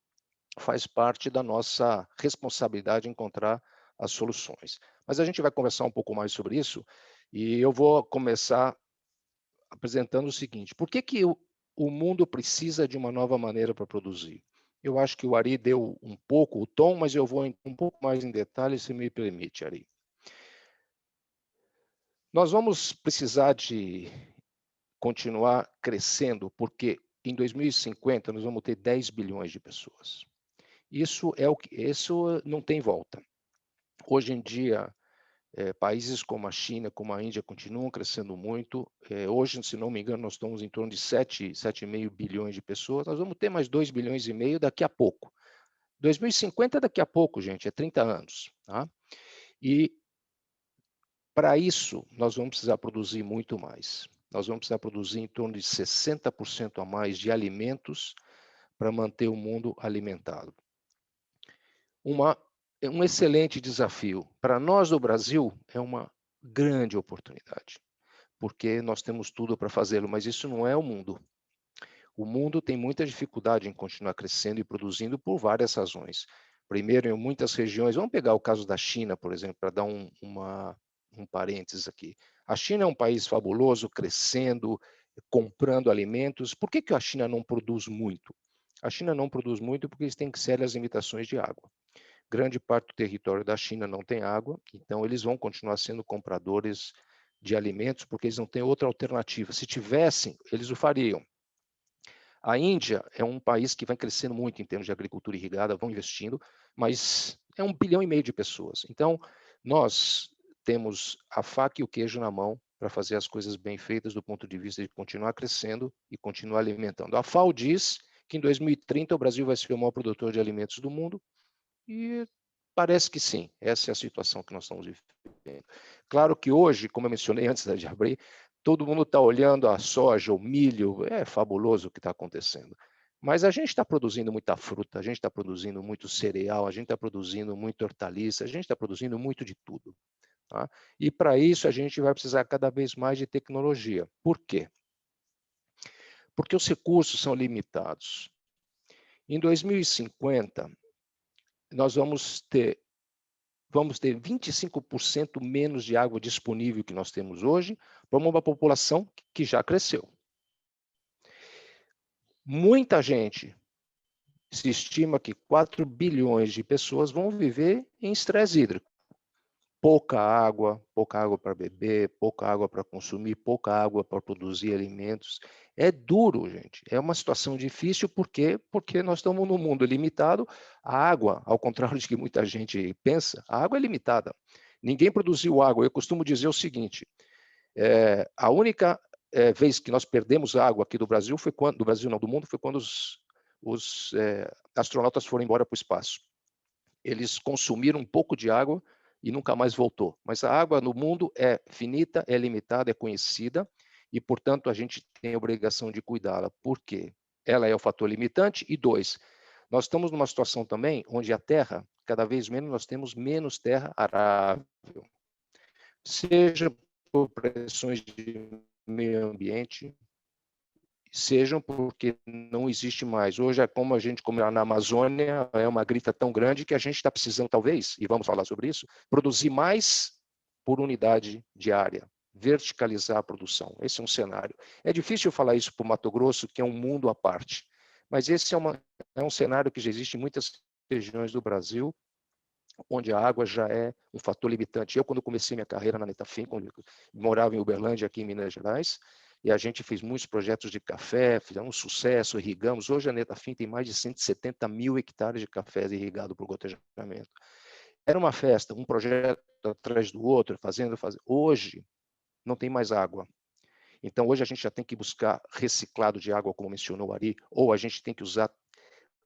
faz parte da nossa responsabilidade encontrar as soluções. Mas a gente vai conversar um pouco mais sobre isso, e eu vou começar apresentando o seguinte: por que o mundo precisa de uma nova maneira para produzir? Eu acho que o Ari deu um pouco o tom, mas eu vou um pouco mais em detalhe, se me permite, Ari. Nós vamos precisar de continuar crescendo, porque em 2050 nós vamos ter 10 bilhões de pessoas. Isso não tem volta. Hoje em dia, países como a China, como a Índia, continuam crescendo muito. Hoje, se não me engano, nós estamos em torno de 7,5 bilhões de pessoas. Nós vamos ter mais 2,5 bilhões daqui a pouco. 2050 daqui a pouco, gente, é 30 anos. Tá? E para isso, nós vamos precisar produzir muito mais. Nós vamos precisar produzir em torno de 60% a mais de alimentos para manter o mundo alimentado. Um excelente desafio. Para nós do Brasil, é uma grande oportunidade, porque nós temos tudo para fazê-lo, mas isso não é o mundo. O mundo tem muita dificuldade em continuar crescendo e produzindo por várias razões. Primeiro, em muitas regiões, vamos pegar o caso da China, por exemplo, para dar um parênteses aqui. A China é um país fabuloso, crescendo, comprando alimentos. Por que a China não produz muito? A China não produz muito porque eles têm sérias limitações de água. Grande parte do território da China não tem água, então eles vão continuar sendo compradores de alimentos porque eles não têm outra alternativa. Se tivessem, eles o fariam. A Índia é um país que vai crescendo muito em termos de agricultura irrigada, vão investindo, mas é 1,5 bilhão de pessoas. Então, nós temos a faca e o queijo na mão para fazer as coisas bem feitas do ponto de vista de continuar crescendo e continuar alimentando. A FAO diz que em 2030 o Brasil vai ser o maior produtor de alimentos do mundo, e parece que sim, essa é a situação que nós estamos vivendo. Claro que hoje, como eu mencionei antes de abrir, todo mundo está olhando a soja, o milho, é fabuloso o que está acontecendo. Mas a gente está produzindo muita fruta, a gente está produzindo muito cereal, a gente está produzindo muito hortaliça, a gente está produzindo muito de tudo. Tá? E para isso a gente vai precisar cada vez mais de tecnologia. Por quê? Porque os recursos são limitados. Em 2050, nós vamos ter 25% menos de água disponível que nós temos hoje para uma população que já cresceu. Muita gente, se estima que 4 bilhões de pessoas vão viver em estresse hídrico. Pouca água para beber, pouca água para consumir, pouca água para produzir alimentos. É duro, gente. É uma situação difícil porque nós estamos num mundo limitado. A água, ao contrário de que muita gente pensa, a água é limitada. Ninguém produziu água. Eu costumo dizer o seguinte, a única vez que nós perdemos água aqui do Brasil foi quando, do Brasil não, do mundo, foi quando os astronautas foram embora para o espaço. Eles consumiram um pouco de água e nunca mais voltou. Mas a água no mundo é finita, é limitada, é conhecida, e, portanto, a gente tem a obrigação de cuidá-la. Por quê? Ela é o fator limitante. E 2, nós estamos numa situação também onde a terra, cada vez menos, nós temos menos terra arável. Seja por pressões de meio ambiente, sejam porque não existe mais. Hoje é como na Amazônia, é uma grita tão grande que a gente está precisando, talvez, e vamos falar sobre isso, produzir mais por unidade diária, verticalizar a produção. Esse é um cenário. É difícil falar isso para o Mato Grosso, que é um mundo à parte, mas esse é um cenário que já existe em muitas regiões do Brasil, onde a água já é um fator limitante. Eu, quando comecei minha carreira na Netafim, quando eu morava em Uberlândia, aqui em Minas Gerais, e a gente fez muitos projetos de café, fizemos sucesso, irrigamos. Hoje a Netafim tem mais de 170 mil hectares de cafés irrigados por gotejamento. Era uma festa, um projeto atrás do outro, fazendo. Hoje não tem mais água. Então hoje a gente já tem que buscar reciclado de água, como mencionou Ari, ou a gente tem que usar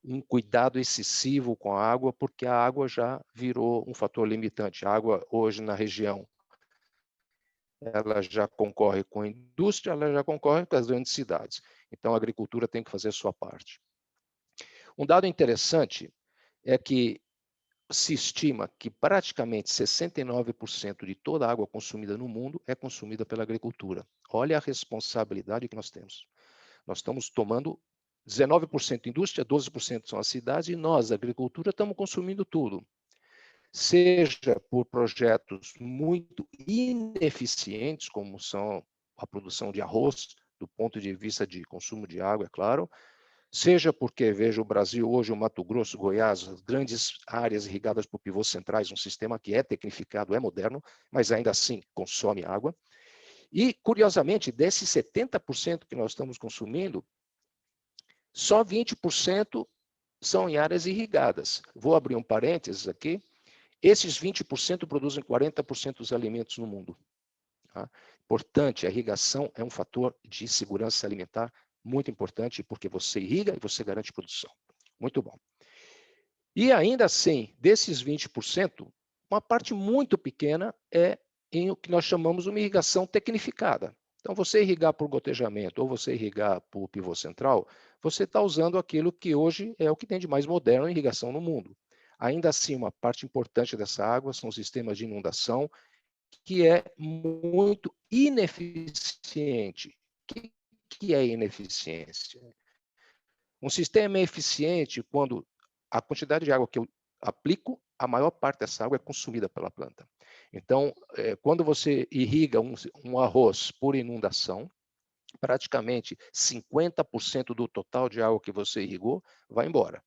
um cuidado excessivo com a água, porque a água já virou um fator limitante. A água hoje na região, ela já concorre com a indústria, ela já concorre com as grandes cidades. Então, a agricultura tem que fazer a sua parte. Um dado interessante é que se estima que praticamente 69% de toda a água consumida no mundo é consumida pela agricultura. Olha a responsabilidade que nós temos. Nós estamos tomando 19% indústria, 12% são as cidades, e nós, a agricultura, estamos consumindo tudo. Seja por projetos muito ineficientes, como são a produção de arroz, do ponto de vista de consumo de água, é claro, seja porque, veja, o Brasil hoje, o Mato Grosso, Goiás, as grandes áreas irrigadas por pivôs centrais, um sistema que é tecnificado, é moderno, mas ainda assim consome água. E, curiosamente, desses 70% que nós estamos consumindo, só 20% são em áreas irrigadas. Vou abrir um parênteses aqui. Esses 20% produzem 40% dos alimentos no mundo. Tá? Importante, a irrigação é um fator de segurança alimentar muito importante, porque você irriga e você garante produção. Muito bom. E ainda assim, desses 20%, uma parte muito pequena é em o que nós chamamos de uma irrigação tecnificada. Então, você irrigar por gotejamento ou você irrigar por pivô central, você está usando aquilo que hoje é o que tem de mais moderno em irrigação no mundo. Ainda assim, uma parte importante dessa água são os sistemas de inundação, que é muito ineficiente. O que é ineficiência? Um sistema é eficiente quando a quantidade de água que eu aplico, a maior parte dessa água é consumida pela planta. Então, quando você irriga um arroz por inundação, praticamente 50% do total de água que você irrigou vai embora.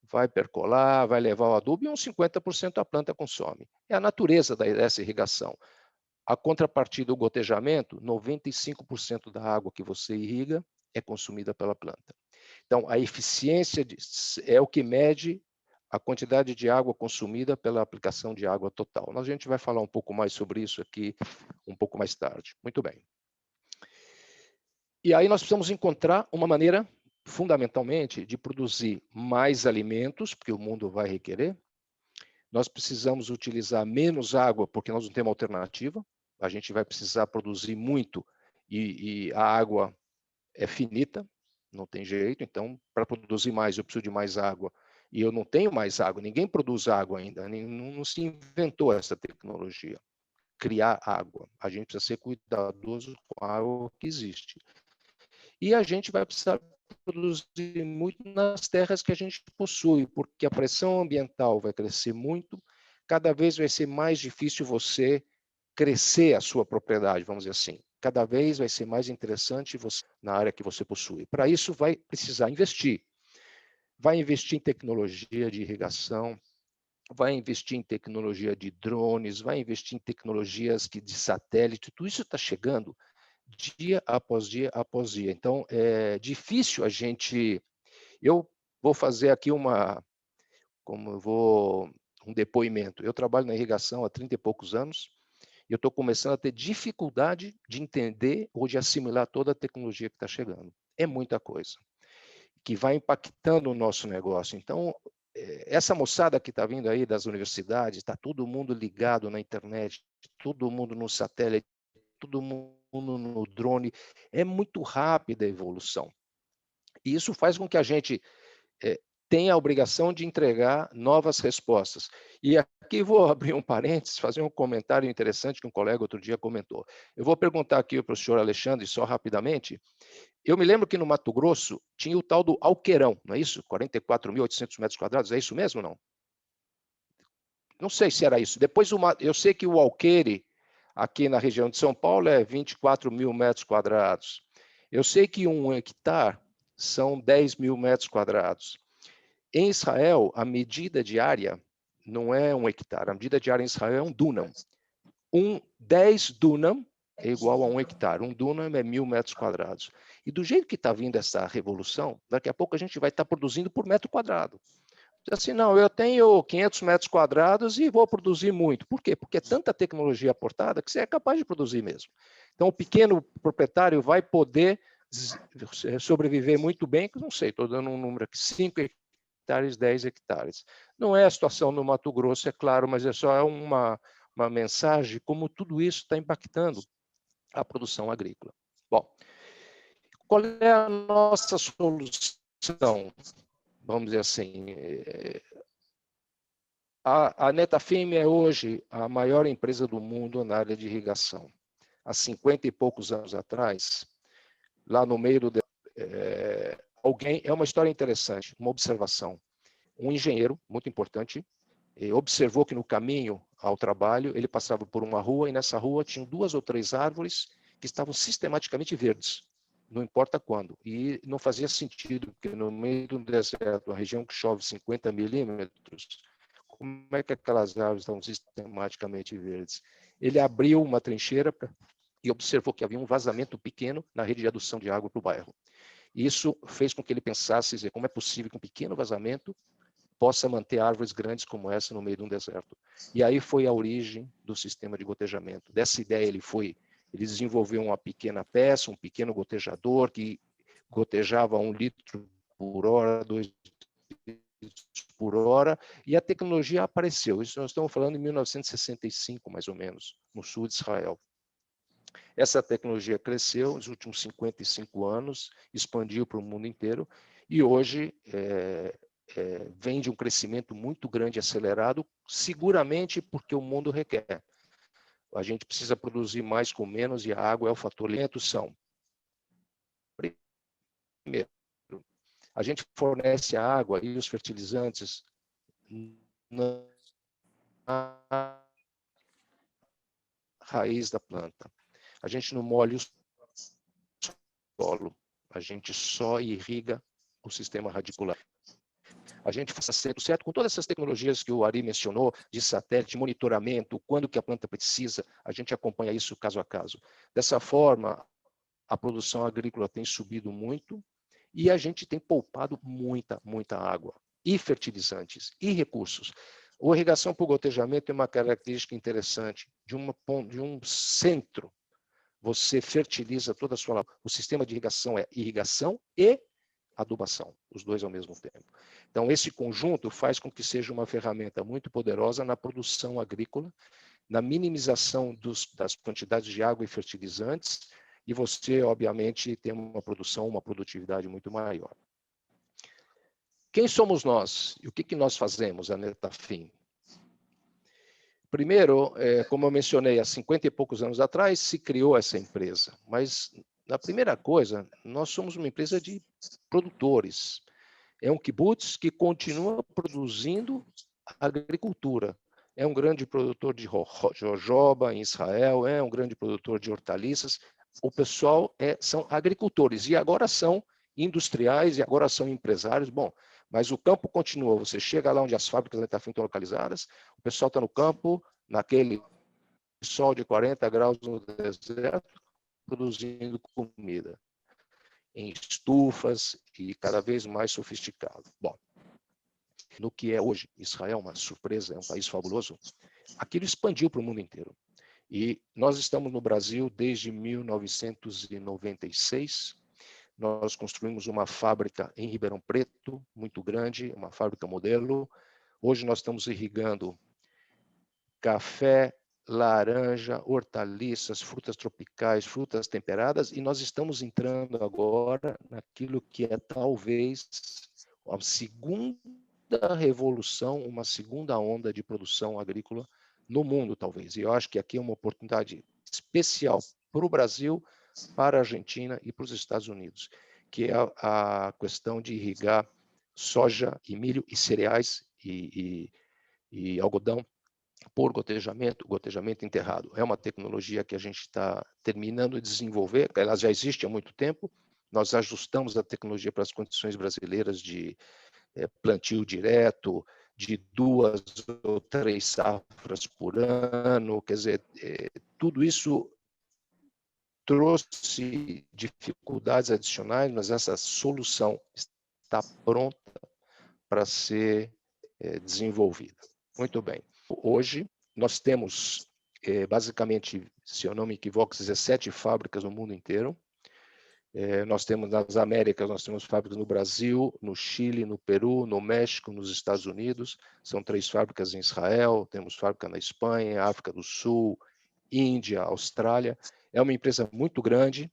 Vai percolar, vai levar o adubo e uns 50% a planta consome. É a natureza dessa irrigação. A contrapartida do gotejamento, 95% da água que você irriga é consumida pela planta. Então, a eficiência é o que mede a quantidade de água consumida pela aplicação de água total. A gente vai falar um pouco mais sobre isso aqui um pouco mais tarde. Muito bem. E aí nós precisamos encontrar uma maneira, fundamentalmente, de produzir mais alimentos, porque o mundo vai requerer. Nós precisamos utilizar menos água, porque nós não temos alternativa. A gente vai precisar produzir muito e a água é finita, não tem jeito. Então, para produzir mais, eu preciso de mais água. E eu não tenho mais água, ninguém produz água ainda, não se inventou essa tecnologia, criar água. A gente precisa ser cuidadoso com a água que existe. E a gente vai precisar produzir muito nas terras que a gente possui, porque a pressão ambiental vai crescer muito, cada vez vai ser mais difícil você crescer a sua propriedade, vamos dizer assim. Cada vez vai ser mais interessante você na área que você possui. Para isso, vai precisar investir. Vai investir em tecnologia de irrigação, vai investir em tecnologia de drones, vai investir em tecnologias de satélite. Tudo isso está chegando dia após dia após dia. Então, é difícil a gente... Eu vou fazer aqui um depoimento. Eu trabalho na irrigação há 30 e poucos anos, e eu estou começando a ter dificuldade de entender ou de assimilar toda a tecnologia que está chegando. É muita coisa que vai impactando o nosso negócio. Então, essa moçada que está vindo aí das universidades, está todo mundo ligado na internet, todo mundo no satélite, todo mundo no drone, é muito rápida a evolução. E isso faz com que a gente tenha a obrigação de entregar novas respostas. E aqui vou abrir um parênteses, fazer um comentário interessante que um colega outro dia comentou. Eu vou perguntar aqui para o senhor Alexandre, só rapidamente. Eu me lembro que no Mato Grosso tinha o tal do Alqueirão, não é isso? 44.800 metros quadrados, é isso mesmo ou não? Não sei se era isso. Depois, eu sei que o Alqueire, aqui na região de São Paulo, é 24.000 metros quadrados. Eu sei que 1 hectare são 10.000 metros quadrados. Em Israel, a medida de área não é 1 hectare. A medida de área em Israel é um dunam. 10 dunam é igual a 1 hectare. 1 dunam é 1.000 metros quadrados. E do jeito que está vindo essa revolução, daqui a pouco a gente vai estar produzindo por metro quadrado. Assim, não, eu tenho 500 metros quadrados e vou produzir muito. Por quê? Porque é tanta tecnologia aportada que você é capaz de produzir mesmo. Então, o pequeno proprietário vai poder sobreviver muito bem, que não sei, estou dando um número aqui, 5 hectares, 10 hectares. Não é a situação no Mato Grosso, é claro, mas é só uma mensagem como tudo isso está impactando a produção agrícola. Bom, qual é a nossa solução? Vamos dizer assim, a Netafim é hoje a maior empresa do mundo na área de irrigação. Há 50 e poucos anos atrás, lá no meio do... é uma história interessante, uma observação. Um engenheiro, muito importante, observou que no caminho ao trabalho, ele passava por uma rua, e nessa rua tinham 2 ou 3 árvores que estavam sistematicamente verdes, não importa quando. E não fazia sentido, porque no meio do deserto, uma região que chove 50 milímetros, como é que aquelas árvores estavam sistematicamente verdes? Ele abriu uma trincheira e observou que havia um vazamento pequeno na rede de adução de água para o bairro. Isso fez com que ele pensasse, como é possível que um pequeno vazamento possa manter árvores grandes como essa no meio de um deserto. E aí foi a origem do sistema de gotejamento. Dessa ideia ele desenvolveu uma pequena peça, um pequeno gotejador que gotejava 1 litro por hora, 2 litros por hora, e a tecnologia apareceu. Isso nós estamos falando em 1965, mais ou menos, no sul de Israel. Essa tecnologia cresceu nos últimos 55 anos, expandiu para o mundo inteiro, e hoje vem de um crescimento muito grande, acelerado, seguramente porque o mundo requer. A gente precisa produzir mais com menos, e a água é o fator. Alimentos são, primeiro, a gente fornece a água e os fertilizantes na raiz da planta. A gente não molha o solo, a gente só irriga o sistema radicular. A gente faça certo com todas essas tecnologias que o Ari mencionou, de satélite, monitoramento, quando que a planta precisa, a gente acompanha isso caso a caso. Dessa forma, a produção agrícola tem subido muito e a gente tem poupado muita água, e fertilizantes, e recursos. A irrigação por gotejamento é uma característica interessante de um centro. Você fertiliza toda a sua... O sistema de irrigação é irrigação e adubação, os dois ao mesmo tempo. Então, esse conjunto faz com que seja uma ferramenta muito poderosa na produção agrícola, na minimização das quantidades de água e fertilizantes, e você, obviamente, tem uma produção, uma produtividade muito maior. Quem somos nós? E o que nós fazemos, a Netafim? Primeiro, como eu mencionei, há 50 e poucos anos atrás, se criou essa empresa. Mas, na primeira coisa, nós somos uma empresa de produtores. É um kibbutz que continua produzindo agricultura. É um grande produtor de jojoba em Israel, é um grande produtor de hortaliças. O pessoal são agricultores e agora são industriais e agora são empresários. Bom, mas o campo continua. Você chega lá onde as fábricas da Netafim estão localizadas, o pessoal está no campo, naquele sol de 40 graus no deserto, produzindo comida em estufas e cada vez mais sofisticado. Bom, no que é hoje Israel, uma surpresa, é um país fabuloso, aquilo expandiu para o mundo inteiro. E nós estamos no Brasil desde 1996. Nós construímos uma fábrica em Ribeirão Preto, muito grande, uma fábrica modelo. Hoje nós estamos irrigando café, laranja, hortaliças, frutas tropicais, frutas temperadas, e nós estamos entrando agora naquilo que é talvez a segunda revolução, uma segunda onda de produção agrícola no mundo, talvez. E eu acho que aqui é uma oportunidade especial para o Brasil, para a Argentina e para os Estados Unidos, que é a questão de irrigar soja e milho e cereais e algodão por gotejamento enterrado. É uma tecnologia que a gente está terminando de desenvolver, ela já existe há muito tempo, nós ajustamos a tecnologia para as condições brasileiras de plantio direto, de 2 ou 3 safras por ano, quer dizer, tudo isso trouxe dificuldades adicionais, mas essa solução está pronta para ser desenvolvida. Muito bem. Hoje, nós temos, basicamente, se eu não me equivoco, 17 fábricas no mundo inteiro. Nós temos nas Américas, nós temos fábricas no Brasil, no Chile, no Peru, no México, nos Estados Unidos. São 3 fábricas em Israel, temos fábrica na Espanha, África do Sul, Índia, Austrália. É uma empresa muito grande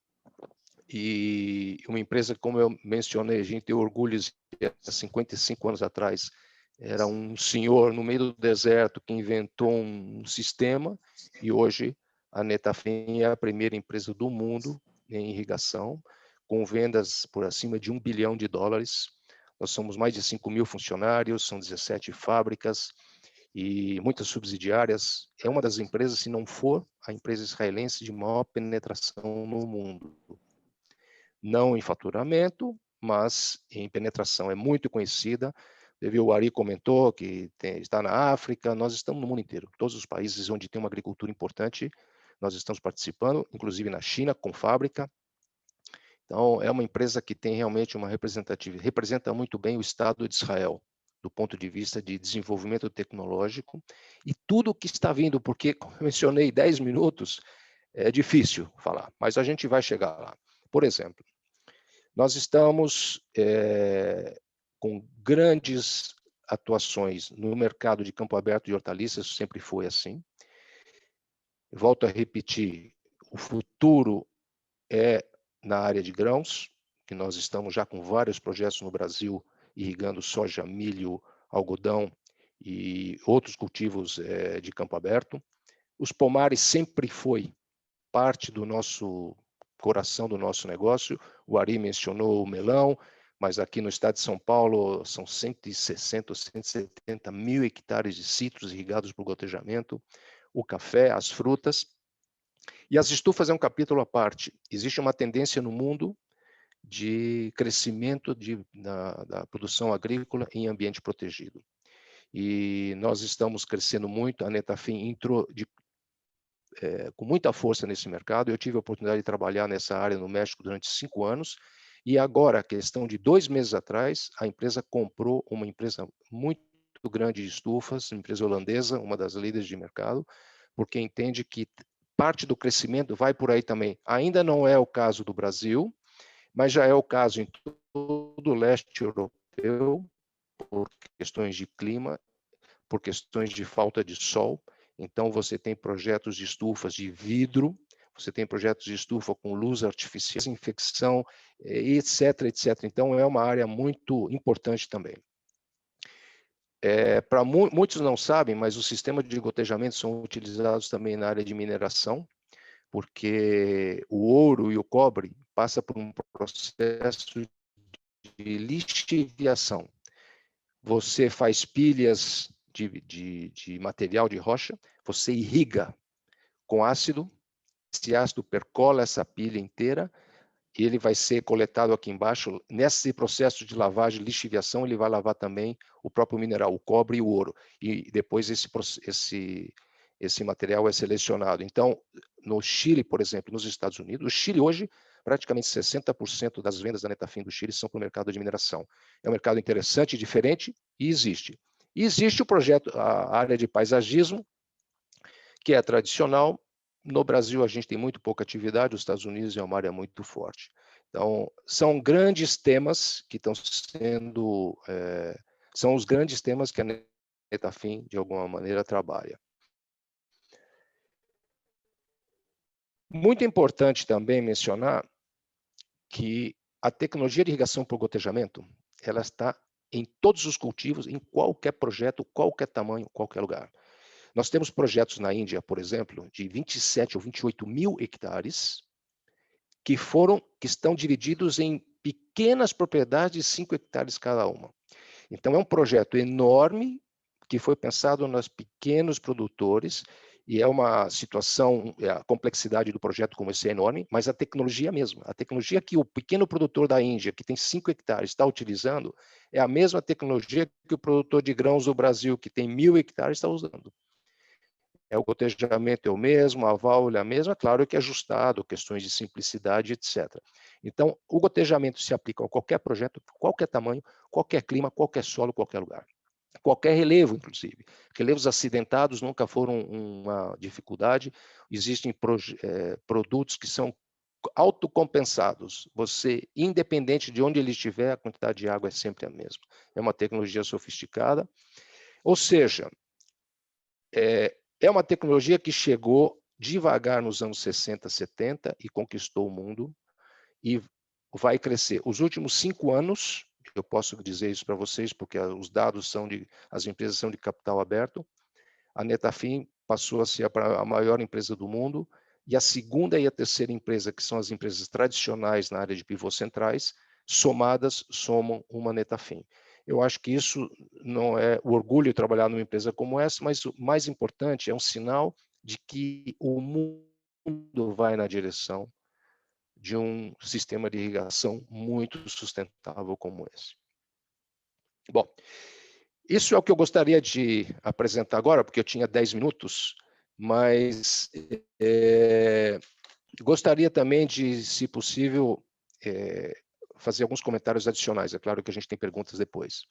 e uma empresa, como eu mencionei, a gente tem orgulho de, há 55 anos atrás, era um senhor no meio do deserto que inventou um sistema e hoje a Netafim é a primeira empresa do mundo em irrigação, com vendas por acima de $1 bilhão. Nós somos mais de 5.000 funcionários, são 17 fábricas e muitas subsidiárias. É uma das empresas, se não for a empresa israelense de maior penetração no mundo. Não em faturamento, mas em penetração. É muito conhecida. O Ari comentou que está na África, nós estamos no mundo inteiro. Todos os países onde tem uma agricultura importante, nós estamos participando, inclusive na China, com fábrica. Então, é uma empresa que tem realmente uma representatividade, representa muito bem o Estado de Israel, do ponto de vista de desenvolvimento tecnológico, e tudo que está vindo, porque, como eu mencionei, 10 minutos, é difícil falar, mas a gente vai chegar lá. Por exemplo, nós estamos com grandes atuações no mercado de campo aberto de hortaliças, sempre foi assim. Volto a repetir, o futuro é na área de grãos, que nós estamos já com vários projetos no Brasil, irrigando soja, milho, algodão e outros cultivos de campo aberto. Os pomares sempre foi parte do nosso coração do nosso negócio. O Ari mencionou o melão, mas aqui no estado de São Paulo são 160 ou 170 mil hectares de citros irrigados por gotejamento, o café, as frutas. E as estufas é um capítulo à parte. Existe uma tendência no mundo de crescimento da produção agrícola em ambiente protegido. E nós estamos crescendo muito, a Netafim entrou com muita força nesse mercado. Eu tive a oportunidade de trabalhar nessa área no México durante 5 anos, e agora, questão de 2 meses atrás, a empresa comprou uma empresa muito grande de estufas, uma empresa holandesa, uma das líderes de mercado, porque entende que parte do crescimento vai por aí também. Ainda não é o caso do Brasil, mas já é o caso em todo o leste europeu, por questões de clima, por questões de falta de sol. Então, você tem projetos de estufas de vidro, você tem projetos de estufa com luz artificial, infecção, etc, etc. Então, é uma área muito importante também. Para muitos não sabem, mas os sistemas de gotejamento são utilizados também na área de mineração, porque o ouro e o cobre passam por um processo de lixiviação. Você faz pilhas de material de rocha, você irriga com ácido, esse ácido percola essa pilha inteira, e ele vai ser coletado aqui embaixo. Nesse processo de lavagem, lixiviação, ele vai lavar também o próprio mineral, o cobre e o ouro. E depois esse material é selecionado. Então, no Chile, por exemplo, nos Estados Unidos, o Chile hoje, praticamente 60% das vendas da Netafim do Chile são para o mercado de mineração. É um mercado interessante, diferente, e existe. E existe o projeto, a área de paisagismo, que é tradicional. No Brasil, a gente tem muito pouca atividade, os Estados Unidos é uma área muito forte. Então, são grandes temas que estão sendo... são os grandes temas que a Netafim, de alguma maneira, trabalha. Muito importante também mencionar que a tecnologia de irrigação por gotejamento, ela está em todos os cultivos, em qualquer projeto, qualquer tamanho, qualquer lugar. Nós temos projetos na Índia, por exemplo, de 27 ou 28 mil hectares, que estão divididos em pequenas propriedades de 5 hectares cada uma. Então, é um projeto enorme, que foi pensado nos pequenos produtores, e é uma situação, a complexidade do projeto como esse é enorme, mas a tecnologia mesmo. A tecnologia que o pequeno produtor da Índia, que tem 5 hectares, está utilizando, é a mesma tecnologia que o produtor de grãos do Brasil, que tem 1.000 hectares, está usando. O gotejamento é o mesmo, a válvula é a mesma, claro que é ajustado, questões de simplicidade, etc. Então, o gotejamento se aplica a qualquer projeto, qualquer tamanho, qualquer clima, qualquer solo, qualquer lugar. Qualquer relevo, inclusive. Relevos acidentados nunca foram uma dificuldade. Existem produtos que são autocompensados. Você, independente de onde ele estiver, a quantidade de água é sempre a mesma. É uma tecnologia sofisticada. Ou seja, é uma tecnologia que chegou devagar nos anos 60, 70 e conquistou o mundo e vai crescer. Os últimos 5 anos, eu posso dizer isso para vocês, porque os dados as empresas são de capital aberto, a Netafim passou a ser a maior empresa do mundo, e a segunda e a terceira empresa, que são as empresas tradicionais na área de pivôs centrais, somadas somam uma Netafim. Eu acho que isso não é o orgulho de trabalhar numa empresa como essa, mas o mais importante é um sinal de que o mundo vai na direção de um sistema de irrigação muito sustentável como esse. Bom, isso é o que eu gostaria de apresentar agora, porque eu tinha 10 minutos, mas gostaria também de, se possível, fazer alguns comentários adicionais. É claro que a gente tem perguntas depois.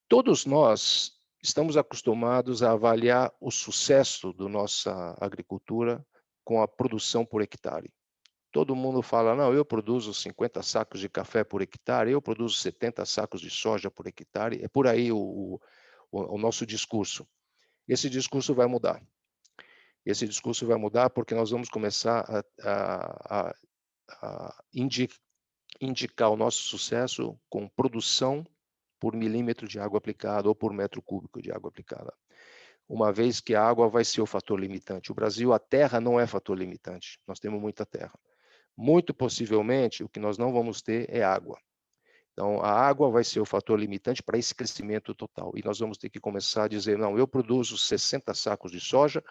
Todos nós estamos acostumados a avaliar o sucesso da nossa agricultura com a produção por hectare. Todo mundo fala, não, eu produzo 50 sacos de café por hectare, eu produzo 70 sacos de soja por hectare. É por aí o nosso discurso. Esse discurso vai mudar. Esse discurso vai mudar porque nós vamos começar a indicar o nosso sucesso com produção por milímetro de água aplicada ou por metro cúbico de água aplicada. Uma vez que a água vai ser o fator limitante. O Brasil, a terra não é fator limitante. Nós temos muita terra. Muito possivelmente, o que nós não vamos ter é água. Então, a água vai ser o fator limitante para esse crescimento total. E nós vamos ter que começar a dizer, não, eu produzo 60 sacos de soja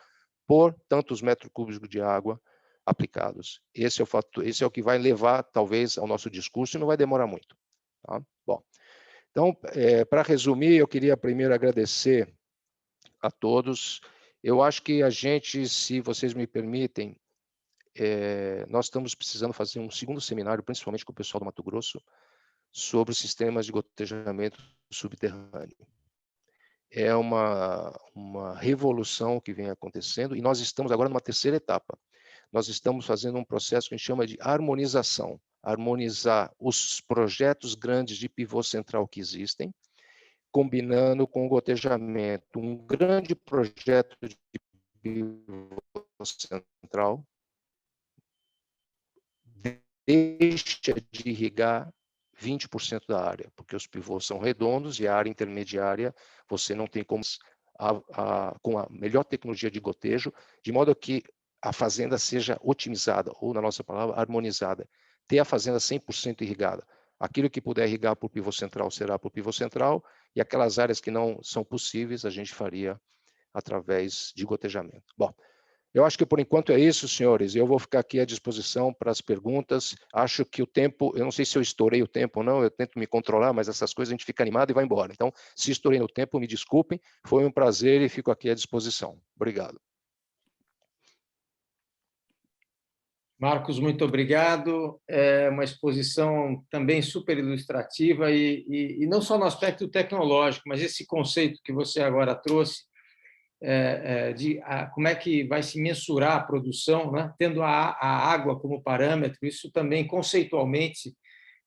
por tantos metros cúbicos de água aplicados. Esse é o que vai levar, talvez, ao nosso discurso e não vai demorar muito. Tá? Bom, então, para resumir, eu queria primeiro agradecer a todos. Eu acho que a gente, se vocês me permitem, nós estamos precisando fazer um segundo seminário, principalmente com o pessoal do Mato Grosso, sobre sistemas de gotejamento subterrâneo. É uma revolução que vem acontecendo e nós estamos agora numa terceira etapa. Nós estamos fazendo um processo que a gente chama de harmonização. Harmonizar os projetos grandes de pivô central que existem, combinando com o gotejamento. Um grande projeto de pivô central deixa de irrigar 20% da área, porque os pivôs são redondos e a área intermediária você não tem como com a melhor tecnologia de gotejo, de modo que a fazenda seja otimizada, ou na nossa palavra, harmonizada. Ter a fazenda 100% irrigada. Aquilo que puder irrigar por pivô central será por pivô central, e aquelas áreas que não são possíveis, a gente faria através de gotejamento. Bom, eu acho que por enquanto é isso, senhores. Eu vou ficar aqui à disposição para as perguntas. Acho que o tempo, eu não sei se eu estourei o tempo ou não, eu tento me controlar, mas essas coisas a gente fica animado e vai embora. Então, se estourei no tempo, me desculpem. Foi um prazer e fico aqui à disposição. Obrigado. Marcos, muito obrigado. É uma exposição também super ilustrativa e não só no aspecto tecnológico, mas esse conceito que você agora trouxe de como é que vai se mensurar a produção, né? Tendo a água como parâmetro, isso também conceitualmente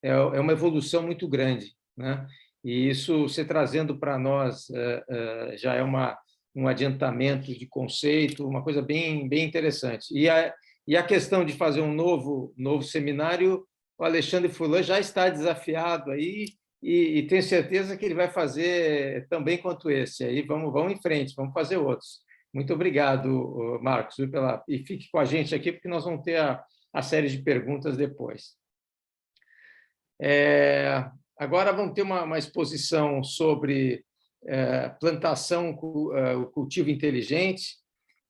é uma evolução muito grande, né? E isso, você trazendo para nós, já é um adiantamento de conceito, uma coisa bem interessante. E a questão de fazer um novo seminário, o Alexandre Furlan já está desafiado aí, e tenho certeza que ele vai fazer tão bem quanto esse. Aí vamos em frente, vamos fazer outros. Muito obrigado, Marcos, e fique com a gente aqui, porque nós vamos ter a série de perguntas depois. Agora vamos ter uma exposição sobre plantação, o cultivo inteligente,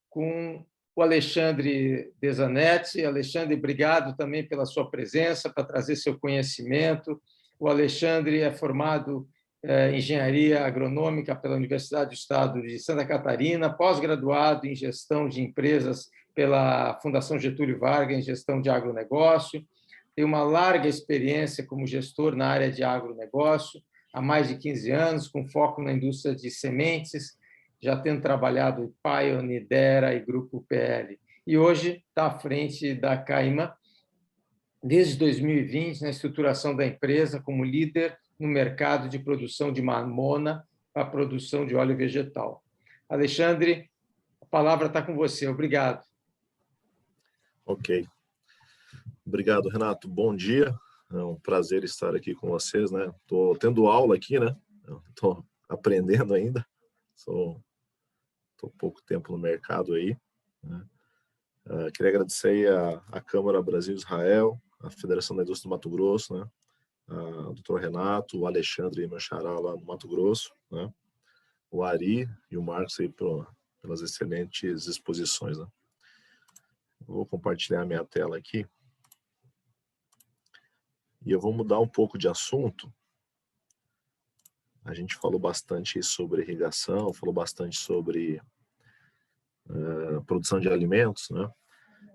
com o Alexandre Desanetti. Alexandre, obrigado também pela sua presença, para trazer seu conhecimento. O Alexandre é formado em Engenharia Agronômica pela Universidade do Estado de Santa Catarina, pós-graduado em Gestão de Empresas pela Fundação Getúlio Vargas, em Gestão de Agronegócio. Tem uma larga experiência como gestor na área de agronegócio, há mais de 15 anos, com foco na indústria de sementes, já tendo trabalhado em Paion, Nidera e Grupo PL. E hoje está à frente da Caima, desde 2020, na estruturação da empresa como líder no mercado de produção de mamona para a produção de óleo vegetal. Alexandre, a palavra está com você. Obrigado. Ok. Obrigado, Renato. Bom dia. É um prazer estar aqui com vocês, né? Estou tendo aula aqui, né? Estou aprendendo ainda. Estou pouco tempo no mercado aí, né? Queria agradecer a Câmara Brasil-Israel, a Federação da Indústria do Mato Grosso, né? O doutor Renato, o Alexandre, meu xará lá no Mato Grosso, né? O Ari e o Marcos aí pelas excelentes exposições, né? Vou compartilhar a minha tela aqui. E eu vou mudar um pouco de assunto. A gente falou bastante sobre irrigação, falou bastante sobre produção de alimentos, né?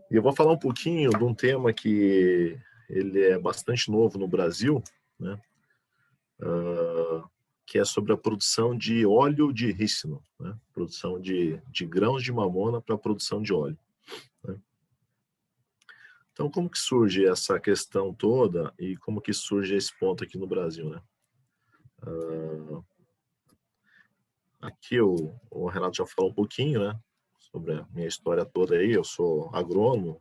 E eu vou falar um pouquinho de um tema que ele é bastante novo no Brasil, né? Que é sobre a produção de óleo de rícino, né? Produção de grãos de mamona para a produção de óleo, né? Então, como que surge essa questão toda e como que surge esse ponto aqui no Brasil, né? Aqui o Renato já falou um pouquinho, né, sobre a minha história toda aí. Eu sou agrônomo,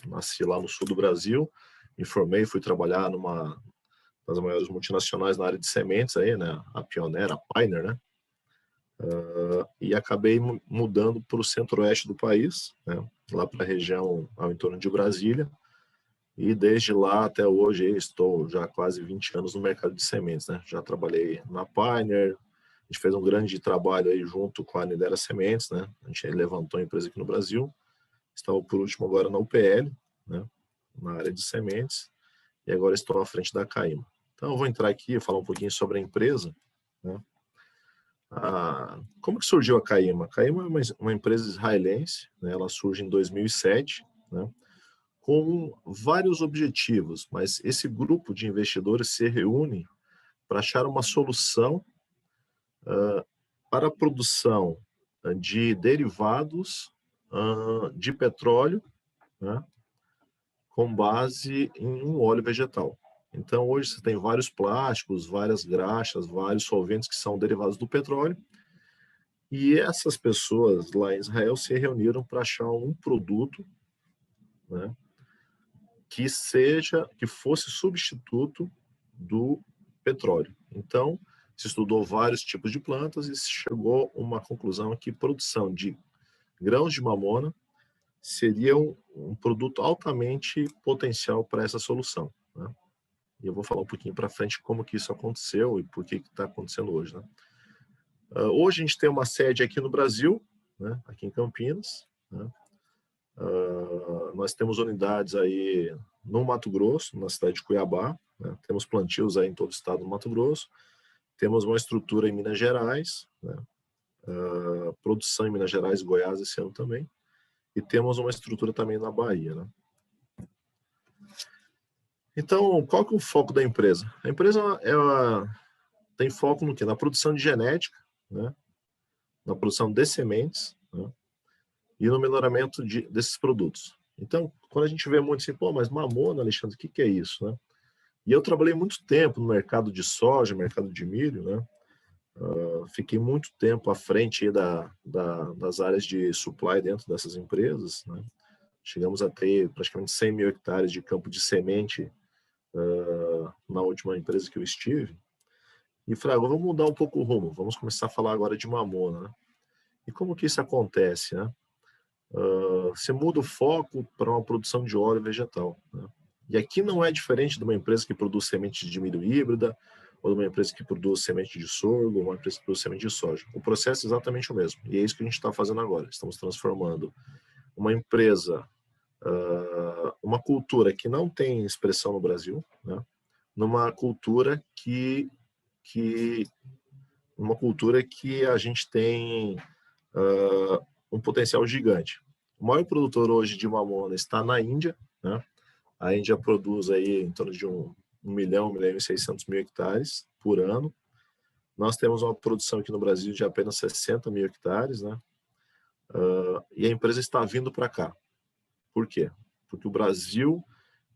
nasci lá no sul do Brasil, me formei, fui trabalhar numa das maiores multinacionais na área de sementes aí, né, a pioneira, a Pioneer, né, e acabei mudando para o centro-oeste do país, né, lá para a região ao entorno de Brasília, e desde lá até hoje estou já há quase 20 anos no mercado de sementes, né, já trabalhei na Pioneer. A gente fez um grande trabalho aí junto com a Nidera Sementes, né? A gente levantou a empresa aqui no Brasil. Estava por último agora na UPL, né? Na área de sementes. E agora estou à frente da Caima. Então eu vou entrar aqui e falar um pouquinho sobre a empresa, né? Como que surgiu a Caima? A Caima é uma empresa israelense, né? Ela surge em 2007, né? Com vários objetivos, mas esse grupo de investidores se reúne para achar uma solução para a produção de derivados de petróleo, né, com base em um óleo vegetal. Então, hoje você tem vários plásticos, várias graxas, vários solventes que são derivados do petróleo, e essas pessoas lá em Israel se reuniram para achar um produto, né, que fosse substituto do petróleo. Então, se estudou vários tipos de plantas e se chegou a uma conclusão que produção de grãos de mamona seria um produto altamente potencial para essa solução, né? E eu vou falar um pouquinho para frente como que isso aconteceu e por que está acontecendo hoje, né? Hoje a gente tem uma sede aqui no Brasil, né? Aqui em Campinas, né? Nós temos unidades aí no Mato Grosso, na cidade de Cuiabá, né? Temos plantios aí em todo o estado do Mato Grosso, temos uma estrutura em Minas Gerais, né? Produção em Minas Gerais e Goiás esse ano também, e temos uma estrutura também na Bahia, né? Então, qual que é o foco da empresa? A empresa tem foco no quê? Na produção de genética, né? Na produção de sementes, né? E no melhoramento desses produtos. Então, quando a gente vê muito assim, pô, mas mamona, Alexandre, o que é isso, né? E eu trabalhei muito tempo no mercado de soja, mercado de milho, né? Fiquei muito tempo à frente aí das áreas de supply dentro dessas empresas, né? Chegamos a ter praticamente 100 mil hectares de campo de semente na última empresa que eu estive. E falei, agora vamos mudar um pouco o rumo, vamos começar a falar agora de mamona, né? E como que isso acontece, né? Você muda o foco para uma produção de óleo vegetal, né? E aqui não é diferente de uma empresa que produz semente de milho híbrida, ou de uma empresa que produz semente de sorgo, ou uma empresa que produz semente de soja. O processo é exatamente o mesmo. E é isso que a gente está fazendo agora. Estamos transformando uma empresa, uma cultura que não tem expressão no Brasil, né? Numa cultura que a gente tem um potencial gigante. O maior produtor hoje de mamona está na Índia, né? A Índia produz aí em torno de 1 milhão e 600 mil hectares por ano. Nós temos uma produção aqui no Brasil de apenas 60 mil hectares, né? E a empresa está vindo para cá. Por quê? Porque o Brasil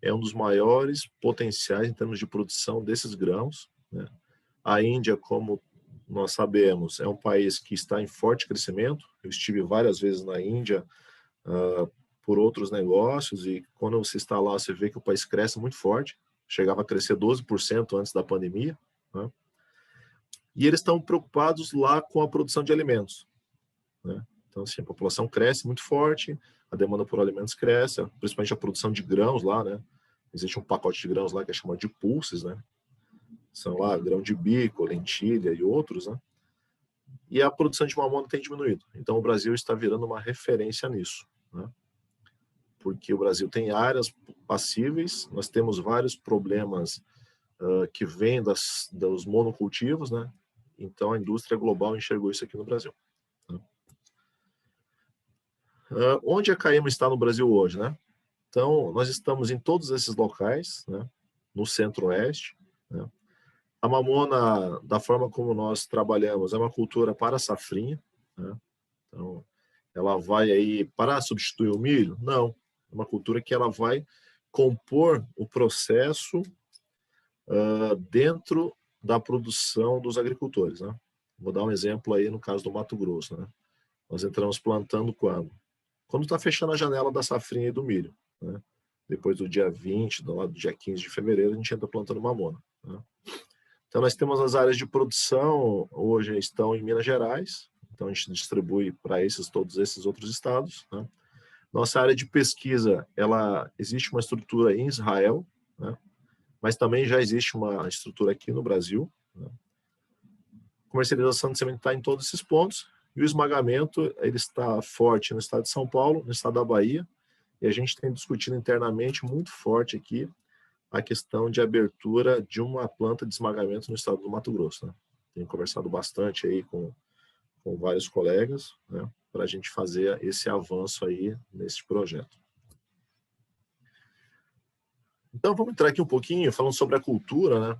é um dos maiores potenciais em termos de produção desses grãos, né? A Índia, como nós sabemos, é um país que está em forte crescimento. Eu estive várias vezes na Índia por outros negócios e quando você está lá, você vê que o país cresce muito forte. Chegava a crescer 12% antes da pandemia, né? E eles estão preocupados lá com a produção de alimentos, né? Então, assim, a população cresce muito forte, a demanda por alimentos cresce, principalmente a produção de grãos lá, né? Existe um pacote de grãos lá que é chamado de pulses, né? São lá grão de bico, lentilha e outros, né? E a produção de mamona tem diminuído. Então, o Brasil está virando uma referência nisso, né? Porque o Brasil tem áreas passíveis, nós temos vários problemas que vêm dos monocultivos, né? Então, a indústria global enxergou isso aqui no Brasil, né? Onde a Caima está no Brasil hoje, né? Então, nós estamos em todos esses locais, né? No centro-oeste, né? A mamona, da forma como nós trabalhamos, é uma cultura para safrinha, né? Então, ela vai aí para substituir o milho? Não. É uma cultura que ela vai compor o processo dentro da produção dos agricultores, né? Vou dar um exemplo aí no caso do Mato Grosso, né? Nós entramos plantando quando? Quando está fechando a janela da safrinha e do milho, né? Depois do dia 20, do dia 15 de fevereiro, a gente entra plantando mamona, né? Então, nós temos as áreas de produção, hoje estão em Minas Gerais, então a gente distribui para todos esses outros estados, né? Nossa área de pesquisa, existe uma estrutura em Israel, né? Mas também já existe uma estrutura aqui no Brasil, né? Comercialização de semente está em todos esses pontos, e o esmagamento ele está forte no estado de São Paulo, no estado da Bahia, e a gente tem discutido internamente muito forte aqui a questão de abertura de uma planta de esmagamento no estado do Mato Grosso, né? Tenho conversado bastante aí com vários colegas, né, para a gente fazer esse avanço aí nesse projeto. Então, vamos entrar aqui um pouquinho falando sobre a cultura, né?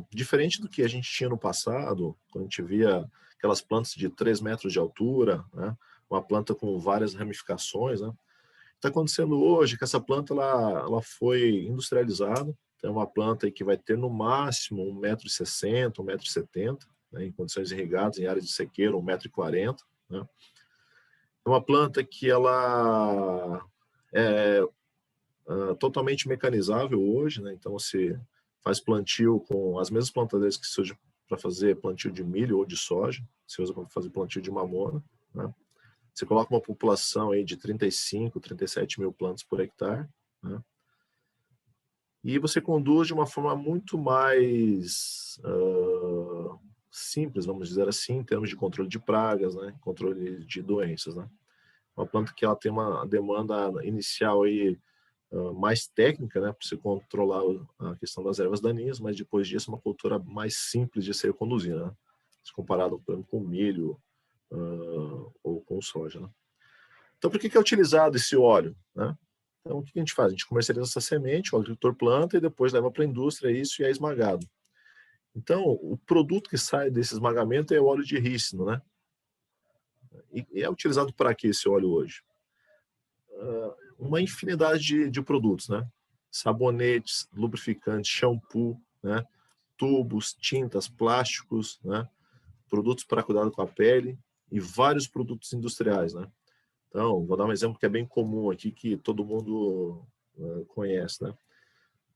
Diferente do que a gente tinha no passado, quando a gente via aquelas plantas de 3 metros de altura, né? Uma planta com várias ramificações, né? Está acontecendo hoje que essa planta ela foi industrializada, é uma planta que vai ter no máximo 1,60 m, 1,70 m, né, em condições irrigadas, em área de sequeira, 1,40 m, né? É uma planta que ela totalmente mecanizável hoje, né? Então você faz plantio com as mesmas plantadeiras que se usa para fazer plantio de milho ou de soja, você usa para fazer plantio de mamona, né? Você coloca uma população aí de 35, 37 mil plantas por hectare, né? E você conduz de uma forma muito mais simples, vamos dizer assim, em termos de controle de pragas, né? Controle de doenças, né? Uma planta que ela tem uma demanda inicial aí mais técnica, né, para você controlar a questão das ervas daninhas, mas depois disso é uma cultura mais simples de ser conduzida, né? Se comparado, por exemplo, com milho ou com soja, né? Então, por que é utilizado esse óleo, né? Então, o que a gente faz? A gente comercializa essa semente, o agricultor planta e depois leva para a indústria isso e é esmagado. Então, o produto que sai desse esmagamento é o óleo de rícino, né? E é utilizado para quê esse óleo hoje? Uma infinidade de produtos, né? Sabonetes, lubrificantes, shampoo, né? Tubos, tintas, plásticos, né? Produtos para cuidado com a pele e vários produtos industriais, né? Então, vou dar um exemplo que é bem comum aqui, que todo mundo conhece, né?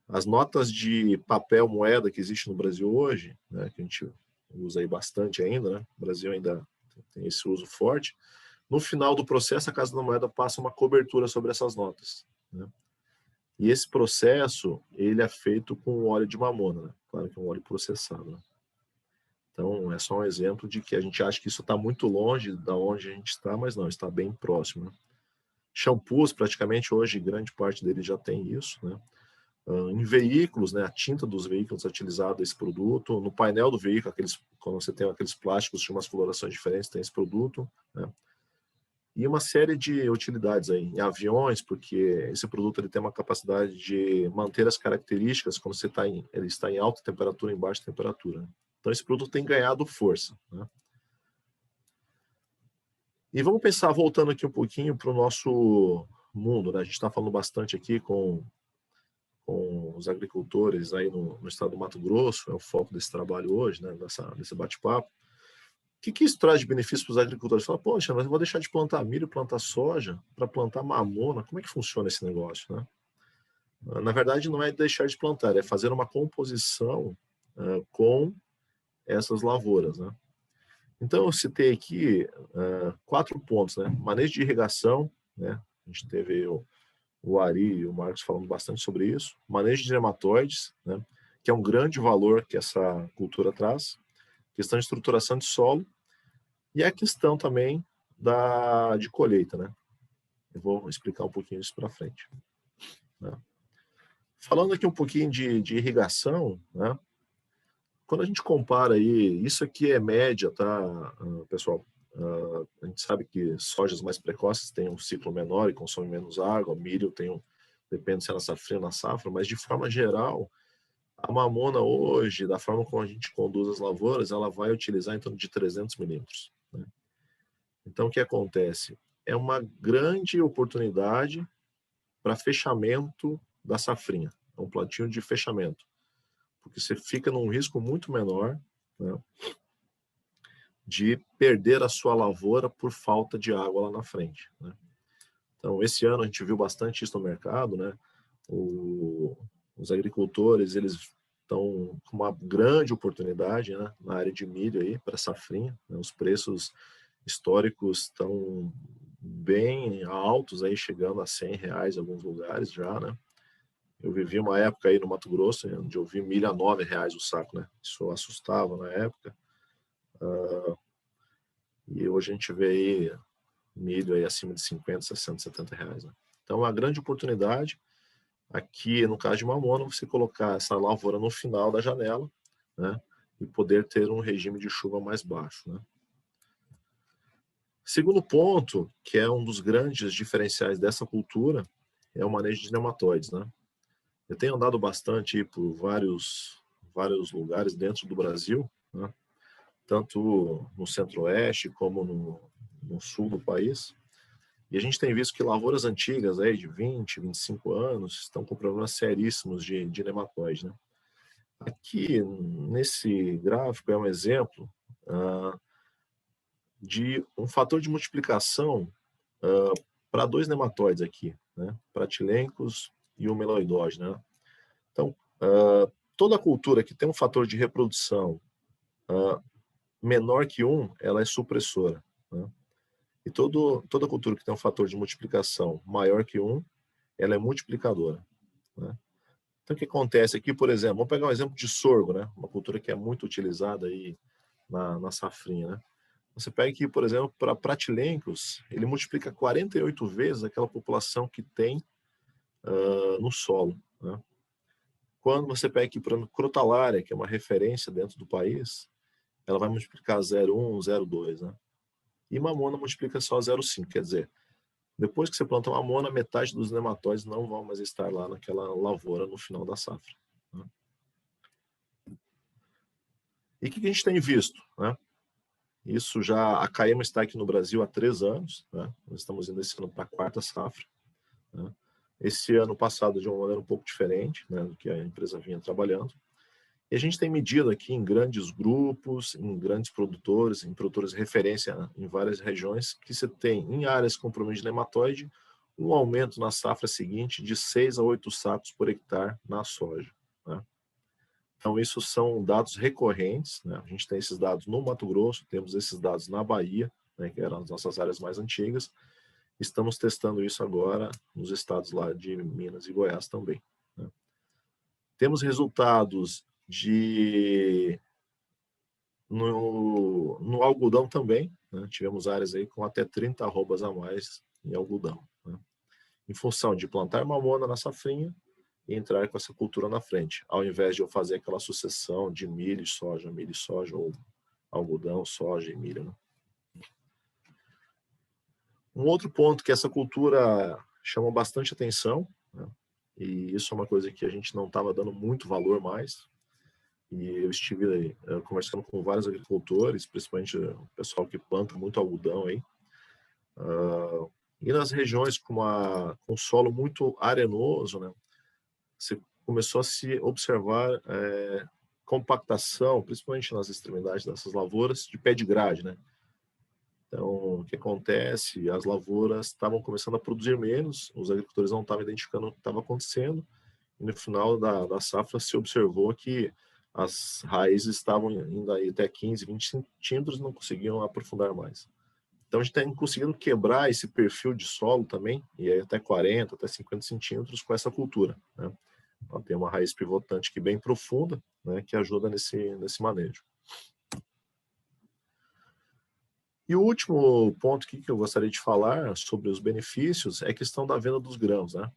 As notas de papel moeda que existe no Brasil hoje, né? Que a gente usa aí bastante ainda, né? O Brasil ainda tem esse uso forte. No final do processo, a Casa da Moeda passa uma cobertura sobre essas notas, né? E esse processo, ele é feito com óleo de mamona, né? Claro que é um óleo processado, né? Então, é só um exemplo de que a gente acha que isso está muito longe da onde a gente está, mas não, está bem próximo, né? Shampoos, praticamente hoje, grande parte deles já tem isso, né? Em veículos, né? A tinta dos veículos é utilizada esse produto. No painel do veículo, quando você tem aqueles plásticos de umas colorações diferentes, tem esse produto, né? E uma série de utilidades aí, em aviões, porque esse produto ele tem uma capacidade de manter as características quando ele está em alta temperatura e em baixa temperatura. Então, esse produto tem ganhado força, né? E vamos pensar, voltando aqui um pouquinho para o nosso mundo, né? A gente está falando bastante aqui com os agricultores aí no estado do Mato Grosso, é o foco desse trabalho hoje, né? Desse bate-papo. O que isso traz de benefício para os agricultores? Fala, poxa, mas eu vou deixar de plantar milho, plantar soja, para plantar mamona. Como é que funciona esse negócio, né? Na verdade, não é deixar de plantar, é fazer uma composição com essas lavouras, né? Então, eu citei aqui 4 pontos, né? Manejo de irrigação, né? A gente teve o Ari e o Marcos falando bastante sobre isso. Manejo de nematóides, né? Que é um grande valor que essa cultura traz. Questão de estruturação de solo e a questão também de colheita, né? Eu vou explicar um pouquinho isso para frente, né? Falando aqui um pouquinho de irrigação, né? Quando a gente compara aí, isso aqui é média, tá, pessoal? A gente sabe que sojas mais precoces têm um ciclo menor e consomem menos água, milho depende se é na safra ou na safra, mas de forma geral, a mamona hoje, da forma como a gente conduz as lavouras, ela vai utilizar em torno de 300 milímetros, né? Então, o que acontece? É uma grande oportunidade para fechamento da safrinha. É um plantio de fechamento, porque você fica num risco muito menor, né, de perder a sua lavoura por falta de água lá na frente, né? Então, esse ano a gente viu bastante isso no mercado, né? Os agricultores, eles estão com uma grande oportunidade, né, na área de milho aí para safrinha, né? Os preços históricos estão bem altos aí, chegando a R$100 em alguns lugares já, né? Eu vivi uma época aí no Mato Grosso, onde eu vi milho a R$9 o saco, né? Isso assustava na época. E hoje a gente vê aí milho aí acima de 50, 60, R$70, né? Então, é uma grande oportunidade aqui, no caso de mamona, você colocar essa lavoura no final da janela, né? E poder ter um regime de chuva mais baixo, né? Segundo ponto, que é um dos grandes diferenciais dessa cultura, é o manejo de nematóides, né? Eu tenho andado bastante por vários lugares dentro do Brasil, né? Tanto no centro-oeste como no sul do país. E a gente tem visto que lavouras antigas aí de 20, 25 anos estão com problemas seríssimos de nematóide, né? Aqui, nesse gráfico, é um exemplo de um fator de multiplicação para 2 nematóides aqui, né? Pratilencos e o meloidógeno, né? Então, toda cultura que tem um fator de reprodução menor que 1, ela é supressora, né? E toda cultura que tem um fator de multiplicação maior que 1, ela é multiplicadora, né? Então, o que acontece aqui, por exemplo, vamos pegar um exemplo de sorgo, né? Uma cultura que é muito utilizada aí na safrinha, né? Você pega aqui, por exemplo, para pratilencos, ele multiplica 48 vezes aquela população que tem no solo, né? Quando você pega aqui para crotalária, que é uma referência dentro do país, ela vai multiplicar 0,1, 0,2, né? E mamona multiplica só 0,5, quer dizer, depois que você planta mamona, metade dos nematóides não vão mais estar lá naquela lavoura no final da safra, né? E o que a gente tem visto, né? Isso já, a Caema está aqui no Brasil há 3 anos, né? Nós estamos indo esse ano para a 4ª safra, né? Esse ano passado de uma maneira um pouco diferente, né, do que a empresa vinha trabalhando. E a gente tem medido aqui em grandes grupos, em grandes produtores, em produtores de referência em várias regiões, que você tem em áreas com problema de nematóide um aumento na safra seguinte de 6 a 8 sacos por hectare na soja, né? Então, isso são dados recorrentes, né? A gente tem esses dados no Mato Grosso, temos esses dados na Bahia, né, que eram as nossas áreas mais antigas. Estamos testando isso agora nos estados lá de Minas e Goiás também, né? Temos resultados no algodão também, né? Tivemos áreas aí com até 30 arrobas a mais em algodão, né? Em função de plantar mamona na safrinha e entrar com essa cultura na frente, ao invés de eu fazer aquela sucessão de milho e soja, ou algodão, soja e milho, né? Um outro ponto que essa cultura chama bastante atenção, né? E isso é uma coisa que a gente não estava dando muito valor mais, e eu estive conversando com vários agricultores, principalmente o pessoal que planta muito algodão aí, e nas regiões com solo muito arenoso, né, você começou a se observar compactação, principalmente nas extremidades dessas lavouras, de pé de grade, né? Então, o que acontece? As lavouras estavam começando a produzir menos, os agricultores não estavam identificando o que estava acontecendo, e no final da safra se observou que as raízes estavam indo aí até 15, 20 centímetros e não conseguiam aprofundar mais. Então, a gente está conseguindo quebrar esse perfil de solo também, e aí até 40, até 50 centímetros com essa cultura, né? Ela tem uma raiz pivotante que bem profunda, né, que ajuda nesse manejo. E o último ponto aqui que eu gostaria de falar sobre os benefícios é a questão da venda dos grãos, né?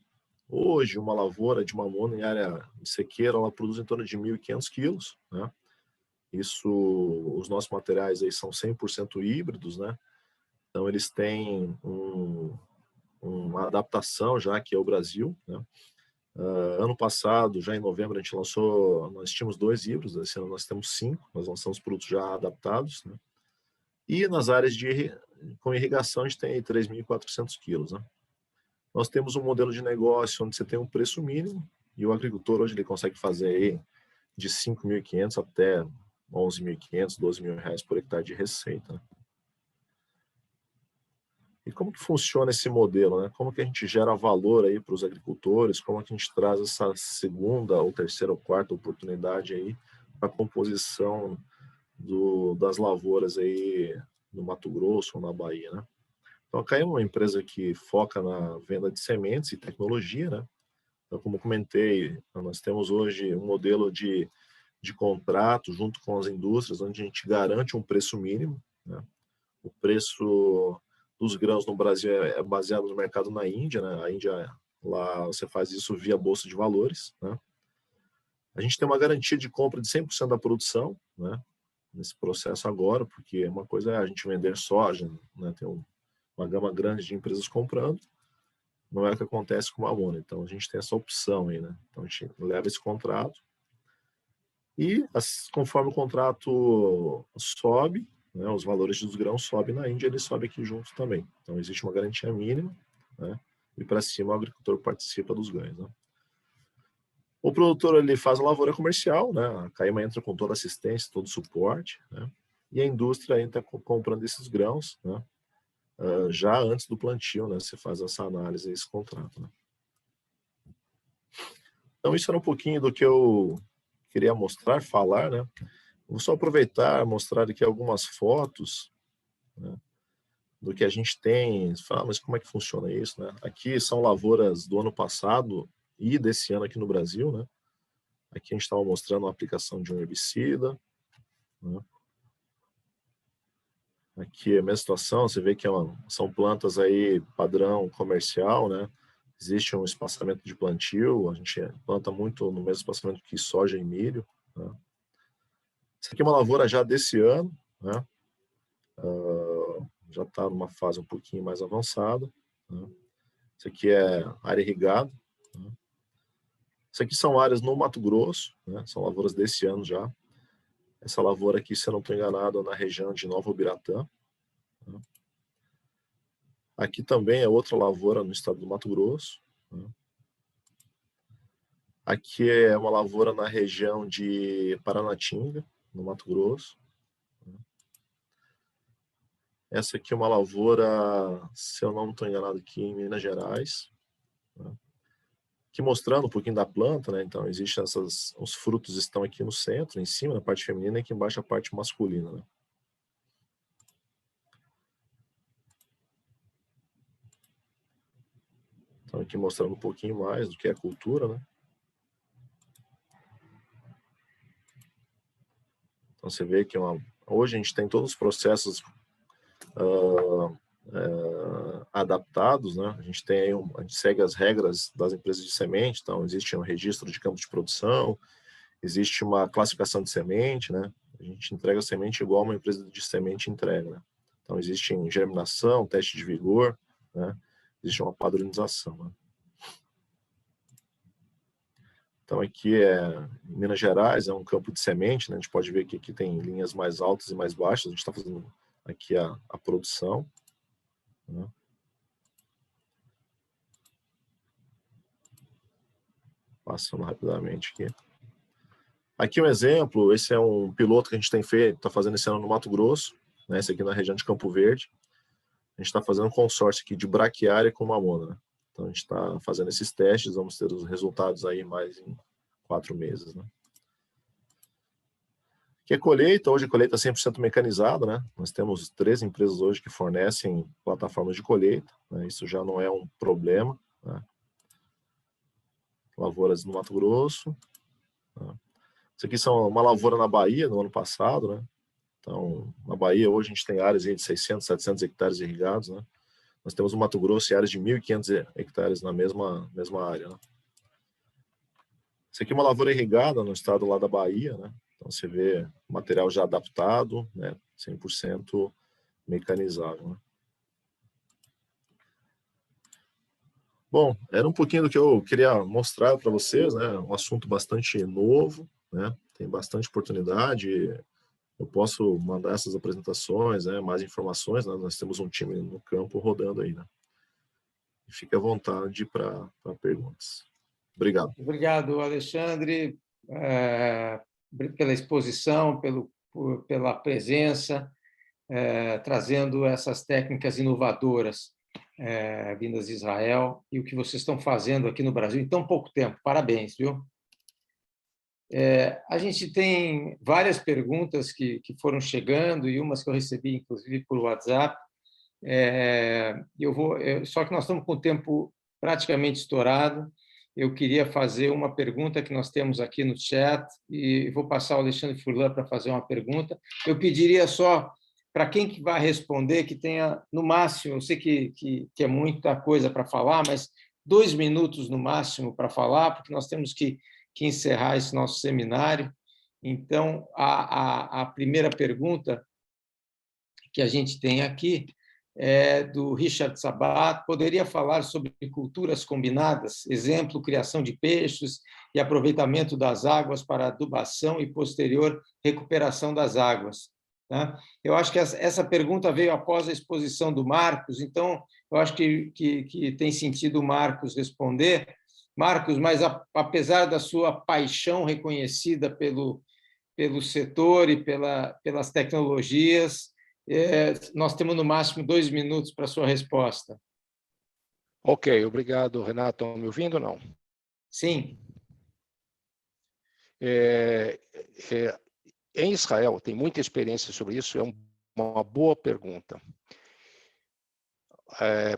Hoje, uma lavoura de mamona em área de sequeira, ela produz em torno de 1.500 quilos, né? Isso, os nossos materiais aí são 100% híbridos, né? Então, eles têm uma adaptação já, que é o Brasil, né? Ano passado, já em novembro, nós tínhamos 2 híbridos, esse ano nós temos 5, nós lançamos produtos já adaptados, né? E nas áreas com irrigação, a gente tem 3.400 quilos, né? Nós temos um modelo de negócio onde você tem um preço mínimo e o agricultor hoje ele consegue fazer aí de 5.500 até 11.500, 12 mil reais por hectare de receita, né? E como que funciona esse modelo, né? Como que a gente gera valor aí para os agricultores? Como que a gente traz essa segunda ou terceira ou quarta oportunidade aí para a composição das lavouras aí no Mato Grosso ou na Bahia, né? Então, a Caema é uma empresa que foca na venda de sementes e tecnologia, né? Então, como comentei, nós temos hoje um modelo de contrato junto com as indústrias, onde a gente garante um preço mínimo, né? O preço dos grãos no Brasil é baseado no mercado na Índia, né? A Índia, lá você faz isso via Bolsa de Valores, né? A gente tem uma garantia de compra de 100% da produção, né, nesse processo agora, porque uma coisa é a gente vender soja, né, tem uma gama grande de empresas comprando, não é o que acontece com a mamona. Então, a gente tem essa opção aí, né? Então, a gente leva esse contrato e, conforme o contrato sobe, né, os valores dos grãos sobem na Índia, ele sobe aqui junto também. Então, existe uma garantia mínima, né, e para cima o agricultor participa dos ganhos, né? O produtor ele faz a lavoura comercial, né? A Caema entra com toda a assistência, todo o suporte, né? E a indústria entra comprando esses grãos, né? Já antes do plantio, né? Você faz essa análise, esse contrato, né? Então, isso era um pouquinho do que eu queria mostrar, falar, né? Vou só aproveitar, mostrar aqui algumas fotos, né, do que a gente tem. Fala, mas como é que funciona isso, né? Aqui são lavouras do ano passado e desse ano aqui no Brasil, né? Aqui a gente estava mostrando a aplicação de um herbicida, né? Aqui é a mesma situação, você vê que são plantas aí padrão comercial, né? Existe um espaçamento de plantio, a gente planta muito no mesmo espaçamento que soja e milho, né? Isso aqui é uma lavoura já desse ano, né? Já está numa fase um pouquinho mais avançada, né? Isso aqui é área irrigada, né? Isso aqui são áreas no Mato Grosso, né? São lavouras desse ano já. Essa lavoura aqui, se eu não estou enganado, é na região de Nova Ubiratã, né? Aqui também é outra lavoura no estado do Mato Grosso, né? Aqui é uma lavoura na região de Paranatinga, no Mato Grosso. Essa aqui é uma lavoura, se eu não estou enganado, aqui em Minas Gerais, né? Aqui mostrando um pouquinho da planta, né? Então, existem os frutos estão aqui no centro, em cima, na parte feminina, e aqui embaixo a parte masculina, né? Então, aqui mostrando um pouquinho mais do que é a cultura, né? Então, você vê que hoje a gente tem todos os processos adaptados, né? A gente segue as regras das empresas de semente, então existe um registro de campo de produção, existe uma classificação de semente, né? A gente entrega a semente igual uma empresa de semente entrega, né? Então existe germinação, teste de vigor, né? Existe uma padronização, né? Então aqui em Minas Gerais, é um campo de semente, né? A gente pode ver que aqui tem linhas mais altas e mais baixas, a gente está fazendo aqui a produção, né? Passando rapidamente aqui. Aqui um exemplo, esse é um piloto que a gente tem feito, está fazendo esse ano no Mato Grosso, né? Esse aqui na região de Campo Verde. A gente está fazendo um consórcio aqui de braquiária com mamona, né? Então a gente está fazendo esses testes, vamos ter os resultados aí mais em 4 meses, né? Aqui é colheita, hoje a colheita é 100% mecanizada, né? Nós temos 3 empresas hoje que fornecem plataformas de colheita, né? Isso já não é um problema, né? Lavouras no Mato Grosso, né? Isso aqui são uma lavoura na Bahia, no ano passado, né? Então, na Bahia, hoje a gente tem áreas aí de 600, 700 hectares irrigados, né? Nós temos no Mato Grosso e áreas de 1.500 hectares na mesma área, né? Isso aqui é uma lavoura irrigada no estado lá da Bahia, né? Então, você vê o material já adaptado, né? 100% mecanizável, né? Bom, era um pouquinho do que eu queria mostrar para vocês, né? Um assunto bastante novo, né? Tem bastante oportunidade. Eu posso mandar essas apresentações, né? Mais informações, né? Nós temos um time no campo rodando aí, né? E fique à vontade para perguntas. Obrigado. Obrigado, Alexandre, pela exposição, pela presença, trazendo essas técnicas inovadoras vindas de Israel e o que vocês estão fazendo aqui no Brasil em tão pouco tempo. Parabéns, viu? A gente tem várias perguntas que foram chegando e umas que eu recebi, inclusive, por WhatsApp. Só que nós estamos com o tempo praticamente estourado. Eu queria fazer uma pergunta que nós temos aqui no chat e vou passar ao Alexandre Furlan para fazer uma pergunta. Eu pediria só para quem que vai responder que tenha, no máximo, eu sei que é muita coisa para falar, mas 2 minutos no máximo para falar, porque nós temos que encerrar esse nosso seminário. Então, a primeira pergunta que a gente tem aqui é do Richard Sabat. Poderia falar sobre culturas combinadas, exemplo, criação de peixes e aproveitamento das águas para adubação e posterior recuperação das águas? Tá? Eu acho que essa pergunta veio após a exposição do Marcos, então eu acho que tem sentido o Marcos responder. Marcos, mas apesar da sua paixão reconhecida pelo setor e pelas tecnologias, nós temos no máximo 2 minutos para a sua resposta. Ok, obrigado, Renato. Estão me ouvindo ou não? Sim. Em Israel, tem muita experiência sobre isso, é uma boa pergunta.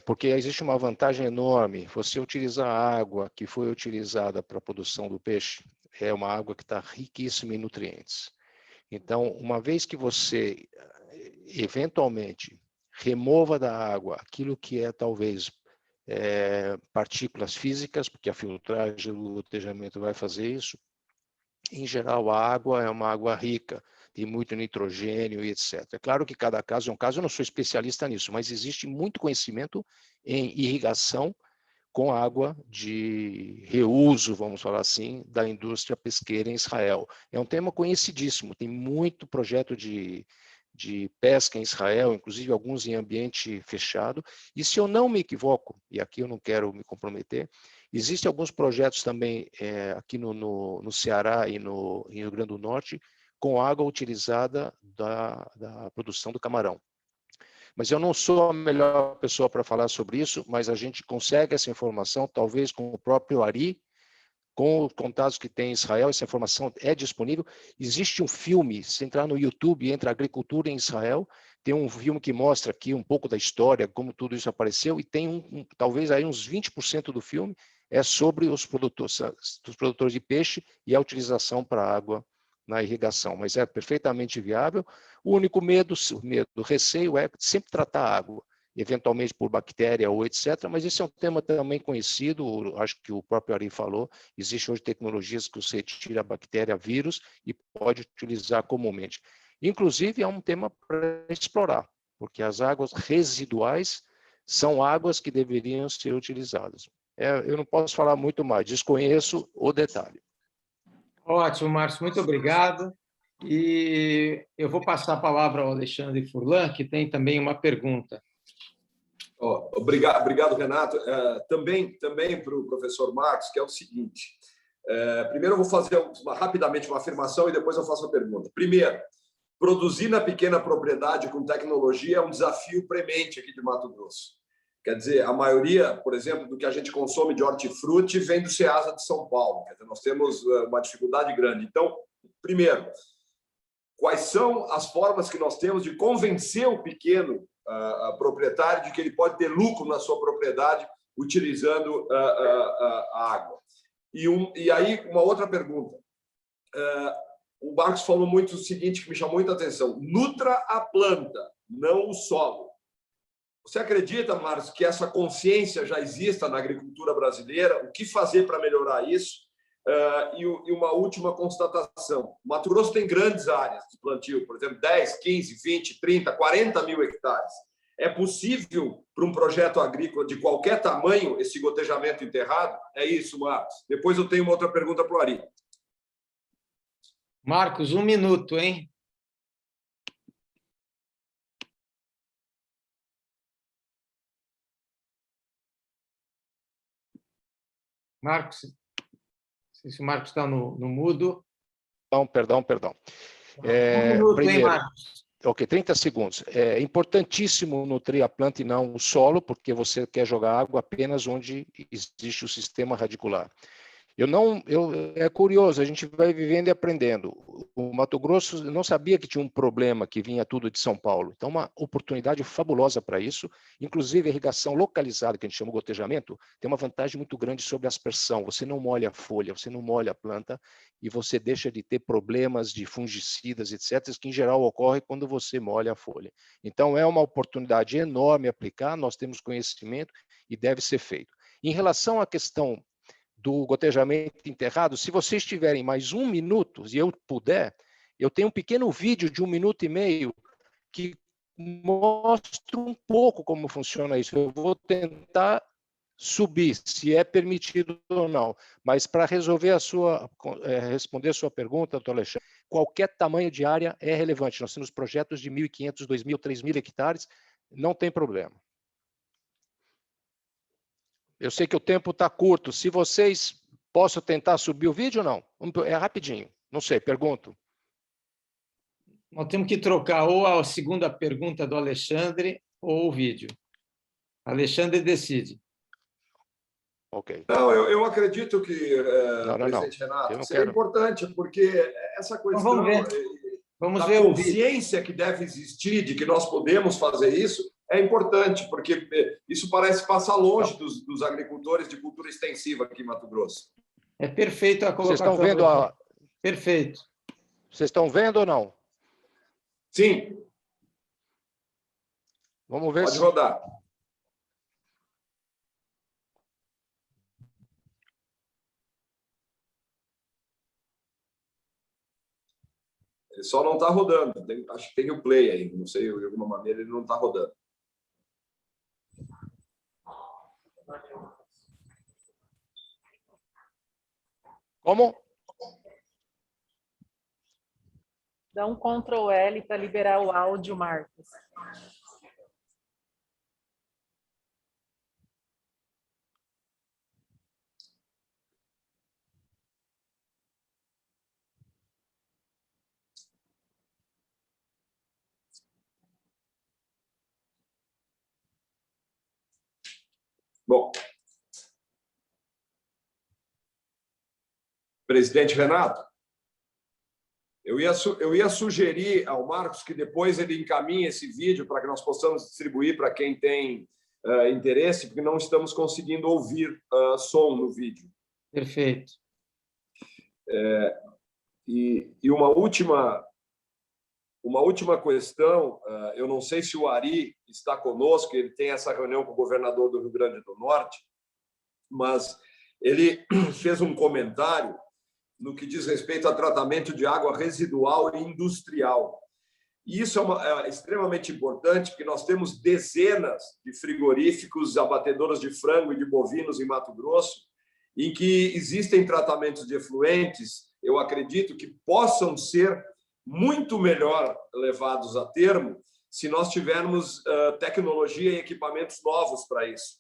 Porque existe uma vantagem enorme. Você utilizar a água que foi utilizada para a produção do peixe, é uma água que está riquíssima em nutrientes. Então, uma vez que você, eventualmente, remova da água aquilo que é, talvez, partículas físicas, porque a filtragem do gotejamento vai fazer isso, em geral, a água é uma água rica, tem muito nitrogênio e etc. É claro que cada caso é um caso, eu não sou especialista nisso, mas existe muito conhecimento em irrigação com água de reuso, vamos falar assim, da indústria pesqueira em Israel. É um tema conhecidíssimo, tem muito projeto de pesca em Israel, inclusive alguns em ambiente fechado, e se eu não me equivoco, e aqui eu não quero me comprometer, existem alguns projetos também aqui no Ceará e no Rio Grande do Norte, com água utilizada da produção do camarão. Mas eu não sou a melhor pessoa para falar sobre isso, mas a gente consegue essa informação, talvez com o próprio Ari, com os contatos que tem em Israel, essa informação é disponível. Existe um filme, se entrar no YouTube, entre a agricultura em Israel, tem um filme que mostra aqui um pouco da história, como tudo isso apareceu, e tem talvez aí uns 20% do filme é sobre os produtores de peixe e a utilização para água na irrigação, mas é perfeitamente viável. O único receio é sempre tratar a água, eventualmente por bactéria ou etc., mas esse é um tema também conhecido, acho que o próprio Ari falou, existe hoje tecnologias que você tira a bactéria, vírus, e pode utilizar comumente. Inclusive, é um tema para explorar, porque as águas residuais são águas que deveriam ser utilizadas. Eu não posso falar muito mais, desconheço o detalhe. Ótimo, Márcio, muito obrigado. E eu vou passar a palavra ao Alexandre Furlan, que tem também uma pergunta. Obrigado, Renato. Também para o professor Marcos, que é o seguinte. Primeiro, eu vou fazer rapidamente uma afirmação e depois eu faço a pergunta. Primeiro, produzir na pequena propriedade com tecnologia é um desafio premente aqui de Mato Grosso. Quer dizer, a maioria, por exemplo, do que a gente consome de hortifruti vem do Ceasa de São Paulo. Quer dizer, nós temos uma dificuldade grande. Então, primeiro, quais são as formas que nós temos de convencer o pequeno proprietário de que ele pode ter lucro na sua propriedade utilizando a água? E aí, uma outra pergunta. O Marcos falou muito o seguinte, que me chamou muita atenção. Nutra a planta, não o solo. Você acredita, Marcos, que essa consciência já exista na agricultura brasileira? O que fazer para melhorar isso? E uma última constatação. Mato Grosso tem grandes áreas de plantio, por exemplo, 10, 15, 20, 30, 40 mil hectares. É possível, para um projeto agrícola de qualquer tamanho, esse gotejamento enterrado? É isso, Marcos. Depois eu tenho uma outra pergunta para o Ari. Marcos, 1 minuto, hein? Marcos, não sei se o Marcos está no mudo. Perdão. 1 minuto, hein, Marcos? Ok, 30 segundos. É importantíssimo nutrir a planta e não o solo, porque você quer jogar água apenas onde existe o sistema radicular. É curioso, a gente vai vivendo e aprendendo. O Mato Grosso não sabia que tinha um problema que vinha tudo de São Paulo. Então, uma oportunidade fabulosa para isso. Inclusive, a irrigação localizada, que a gente chama de gotejamento, tem uma vantagem muito grande sobre a aspersão. Você não molha a folha, você não molha a planta e você deixa de ter problemas de fungicidas, etc., que em geral ocorre quando você molha a folha. Então, é uma oportunidade enorme aplicar, nós temos conhecimento e deve ser feito. Em relação à questão do gotejamento enterrado, se vocês tiverem mais 1 minuto, e eu puder, eu tenho um pequeno vídeo de 1 minuto e meio que mostra um pouco como funciona isso. Eu vou tentar subir, se é permitido ou não, mas para resolver responder a sua pergunta, doutor Alexandre, qualquer tamanho de área é relevante. Nós temos projetos de 1.500, 2.000, 3.000 hectares, não tem problema. Eu sei que o tempo está curto. Se vocês... Posso tentar subir o vídeo ou não? É rapidinho. Não sei, pergunto. Nós temos que trocar ou a segunda pergunta do Alexandre ou o vídeo. Alexandre decide. Ok. Não, eu acredito que, Não. presidente Renato, Eu não seria quero. importante, porque essa questão Vamos da ver o vídeo. consciência que deve existir de que nós podemos fazer isso é importante, porque isso parece passar longe dos agricultores de cultura extensiva aqui em Mato Grosso. É perfeito a Vocês colocação. estão vendo Perfeito. Vocês estão vendo ou não? Sim, Vamos ver pode se... rodar. Ele só não está rodando. Acho que tem o play aí. Não sei, de alguma maneira ele não está rodando. Como? Dá um Ctrl L para liberar o áudio, Marcos. Bom, presidente Renato, eu ia sugerir ao Marcos que depois ele encaminhe esse vídeo para que nós possamos distribuir para quem tem interesse, porque não estamos conseguindo ouvir som no vídeo. Perfeito. E uma última questão, eu não sei se o Ari está conosco, ele tem essa reunião com o governador do Rio Grande do Norte, mas ele fez um comentário no que diz respeito a tratamento de água residual e industrial. E isso é extremamente importante, porque nós temos dezenas de frigoríficos, abatedoras de frango e de bovinos em Mato Grosso, em que existem tratamentos de efluentes, eu acredito que possam ser muito melhor levados a termo se nós tivermos tecnologia e equipamentos novos para isso.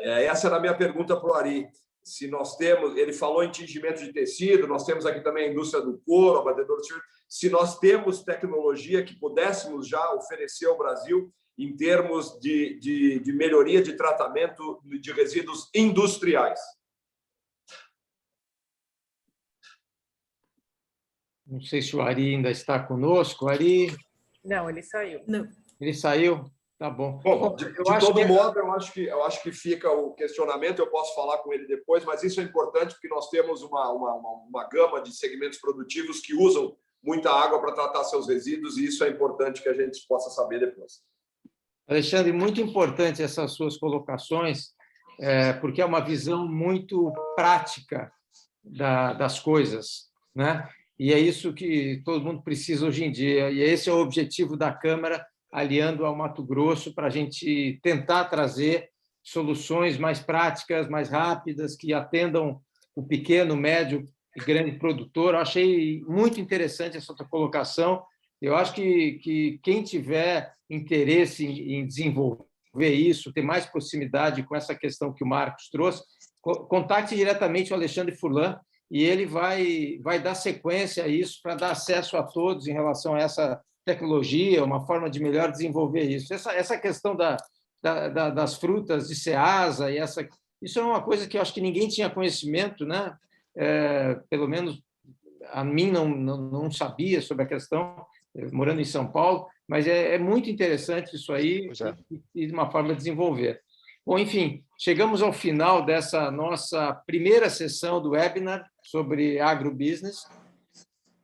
Essa era a minha pergunta para o Ari. Se nós temos, ele falou em tingimento de tecido, nós temos aqui também a indústria do couro, abatedor de... Se nós temos tecnologia que pudéssemos já oferecer ao Brasil em termos de melhoria de tratamento de resíduos industriais. Não sei se o Ari ainda está conosco. Ari, Não, ele saiu. ele saiu? Tá bom. Bom, de todo modo, eu acho que fica o questionamento, eu posso falar com ele depois, mas isso é importante porque nós temos uma gama de segmentos produtivos que usam muita água para tratar seus resíduos e isso é importante que a gente possa saber depois. Alexandre, muito importante essas suas colocações, porque é uma visão muito prática das coisas, né? E é isso que todo mundo precisa hoje em dia, e esse é o objetivo da Câmara, aliando ao Mato Grosso, para a gente tentar trazer soluções mais práticas, mais rápidas, que atendam o pequeno, médio e grande produtor. Eu achei muito interessante essa tua colocação. Eu acho que quem tiver interesse em desenvolver isso, ter mais proximidade com essa questão que o Marcos trouxe, contacte diretamente o Alexandre Furlan, e ele vai dar sequência a isso para dar acesso a todos em relação a essa tecnologia, uma forma de melhor desenvolver isso. Essa questão das frutas de Ceasa, isso é uma coisa que eu acho que ninguém tinha conhecimento, né? Pelo menos a mim não sabia sobre a questão, morando em São Paulo, mas é muito interessante isso aí e de uma forma de desenvolver. Bom, enfim, chegamos ao final dessa nossa primeira sessão do webinar sobre agrobusiness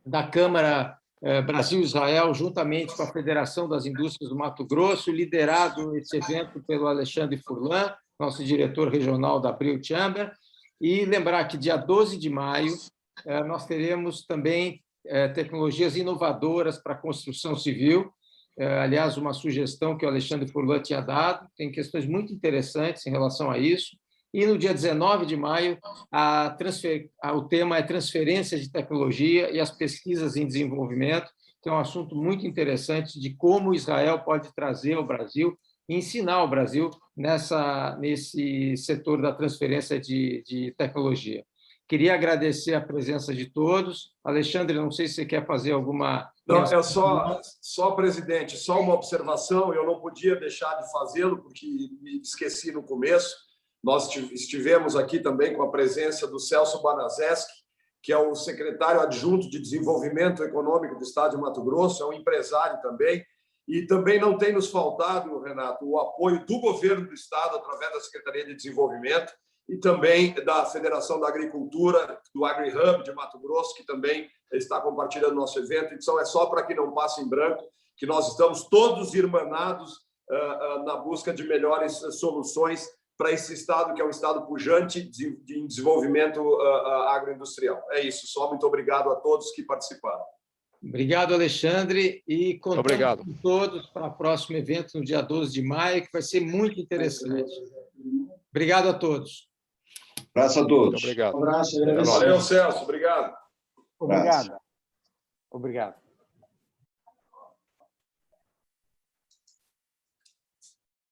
da Câmara Brasil-Israel, juntamente com a Federação das Indústrias do Mato Grosso, liderado esse evento pelo Alexandre Furlan, nosso diretor regional da Abril Chamber, e lembrar que dia 12 de maio nós teremos também tecnologias inovadoras para a construção civil, aliás, uma sugestão que o Alexandre Furlan tinha dado, tem questões muito interessantes em relação a isso. E no dia 19 de maio, o tema é transferência de tecnologia e as pesquisas em desenvolvimento, que é um assunto muito interessante de como Israel pode trazer ao Brasil, ensinar o Brasil nesse setor da transferência de tecnologia. Queria agradecer a presença de todos. Alexandre, não sei se você quer fazer alguma... Não, só, presidente, só uma observação, eu não podia deixar de fazê-lo, porque me esqueci no começo. Nós estivemos aqui também com a presença do Celso Banazeski, que é o secretário adjunto de Desenvolvimento Econômico do Estado de Mato Grosso, é um empresário também. E também não tem nos faltado, Renato, o apoio do governo do Estado, através da Secretaria de Desenvolvimento, e também da Federação da Agricultura, do AgriHub de Mato Grosso, que também está compartilhando nosso evento. Então, é só para que não passe em branco que nós estamos todos irmanados na busca de melhores soluções para esse estado, que é um estado pujante em desenvolvimento agroindustrial. É isso, só muito obrigado a todos que participaram. Obrigado, Alexandre, e contamos Obrigado. com todos para o próximo evento no dia 12 de maio, que vai ser muito interessante. Obrigado a todos. Abraço a Muito todos. obrigado. Um abraço. Até logo. Valeu, Celso. Obrigado. Obrigado. Obrigado.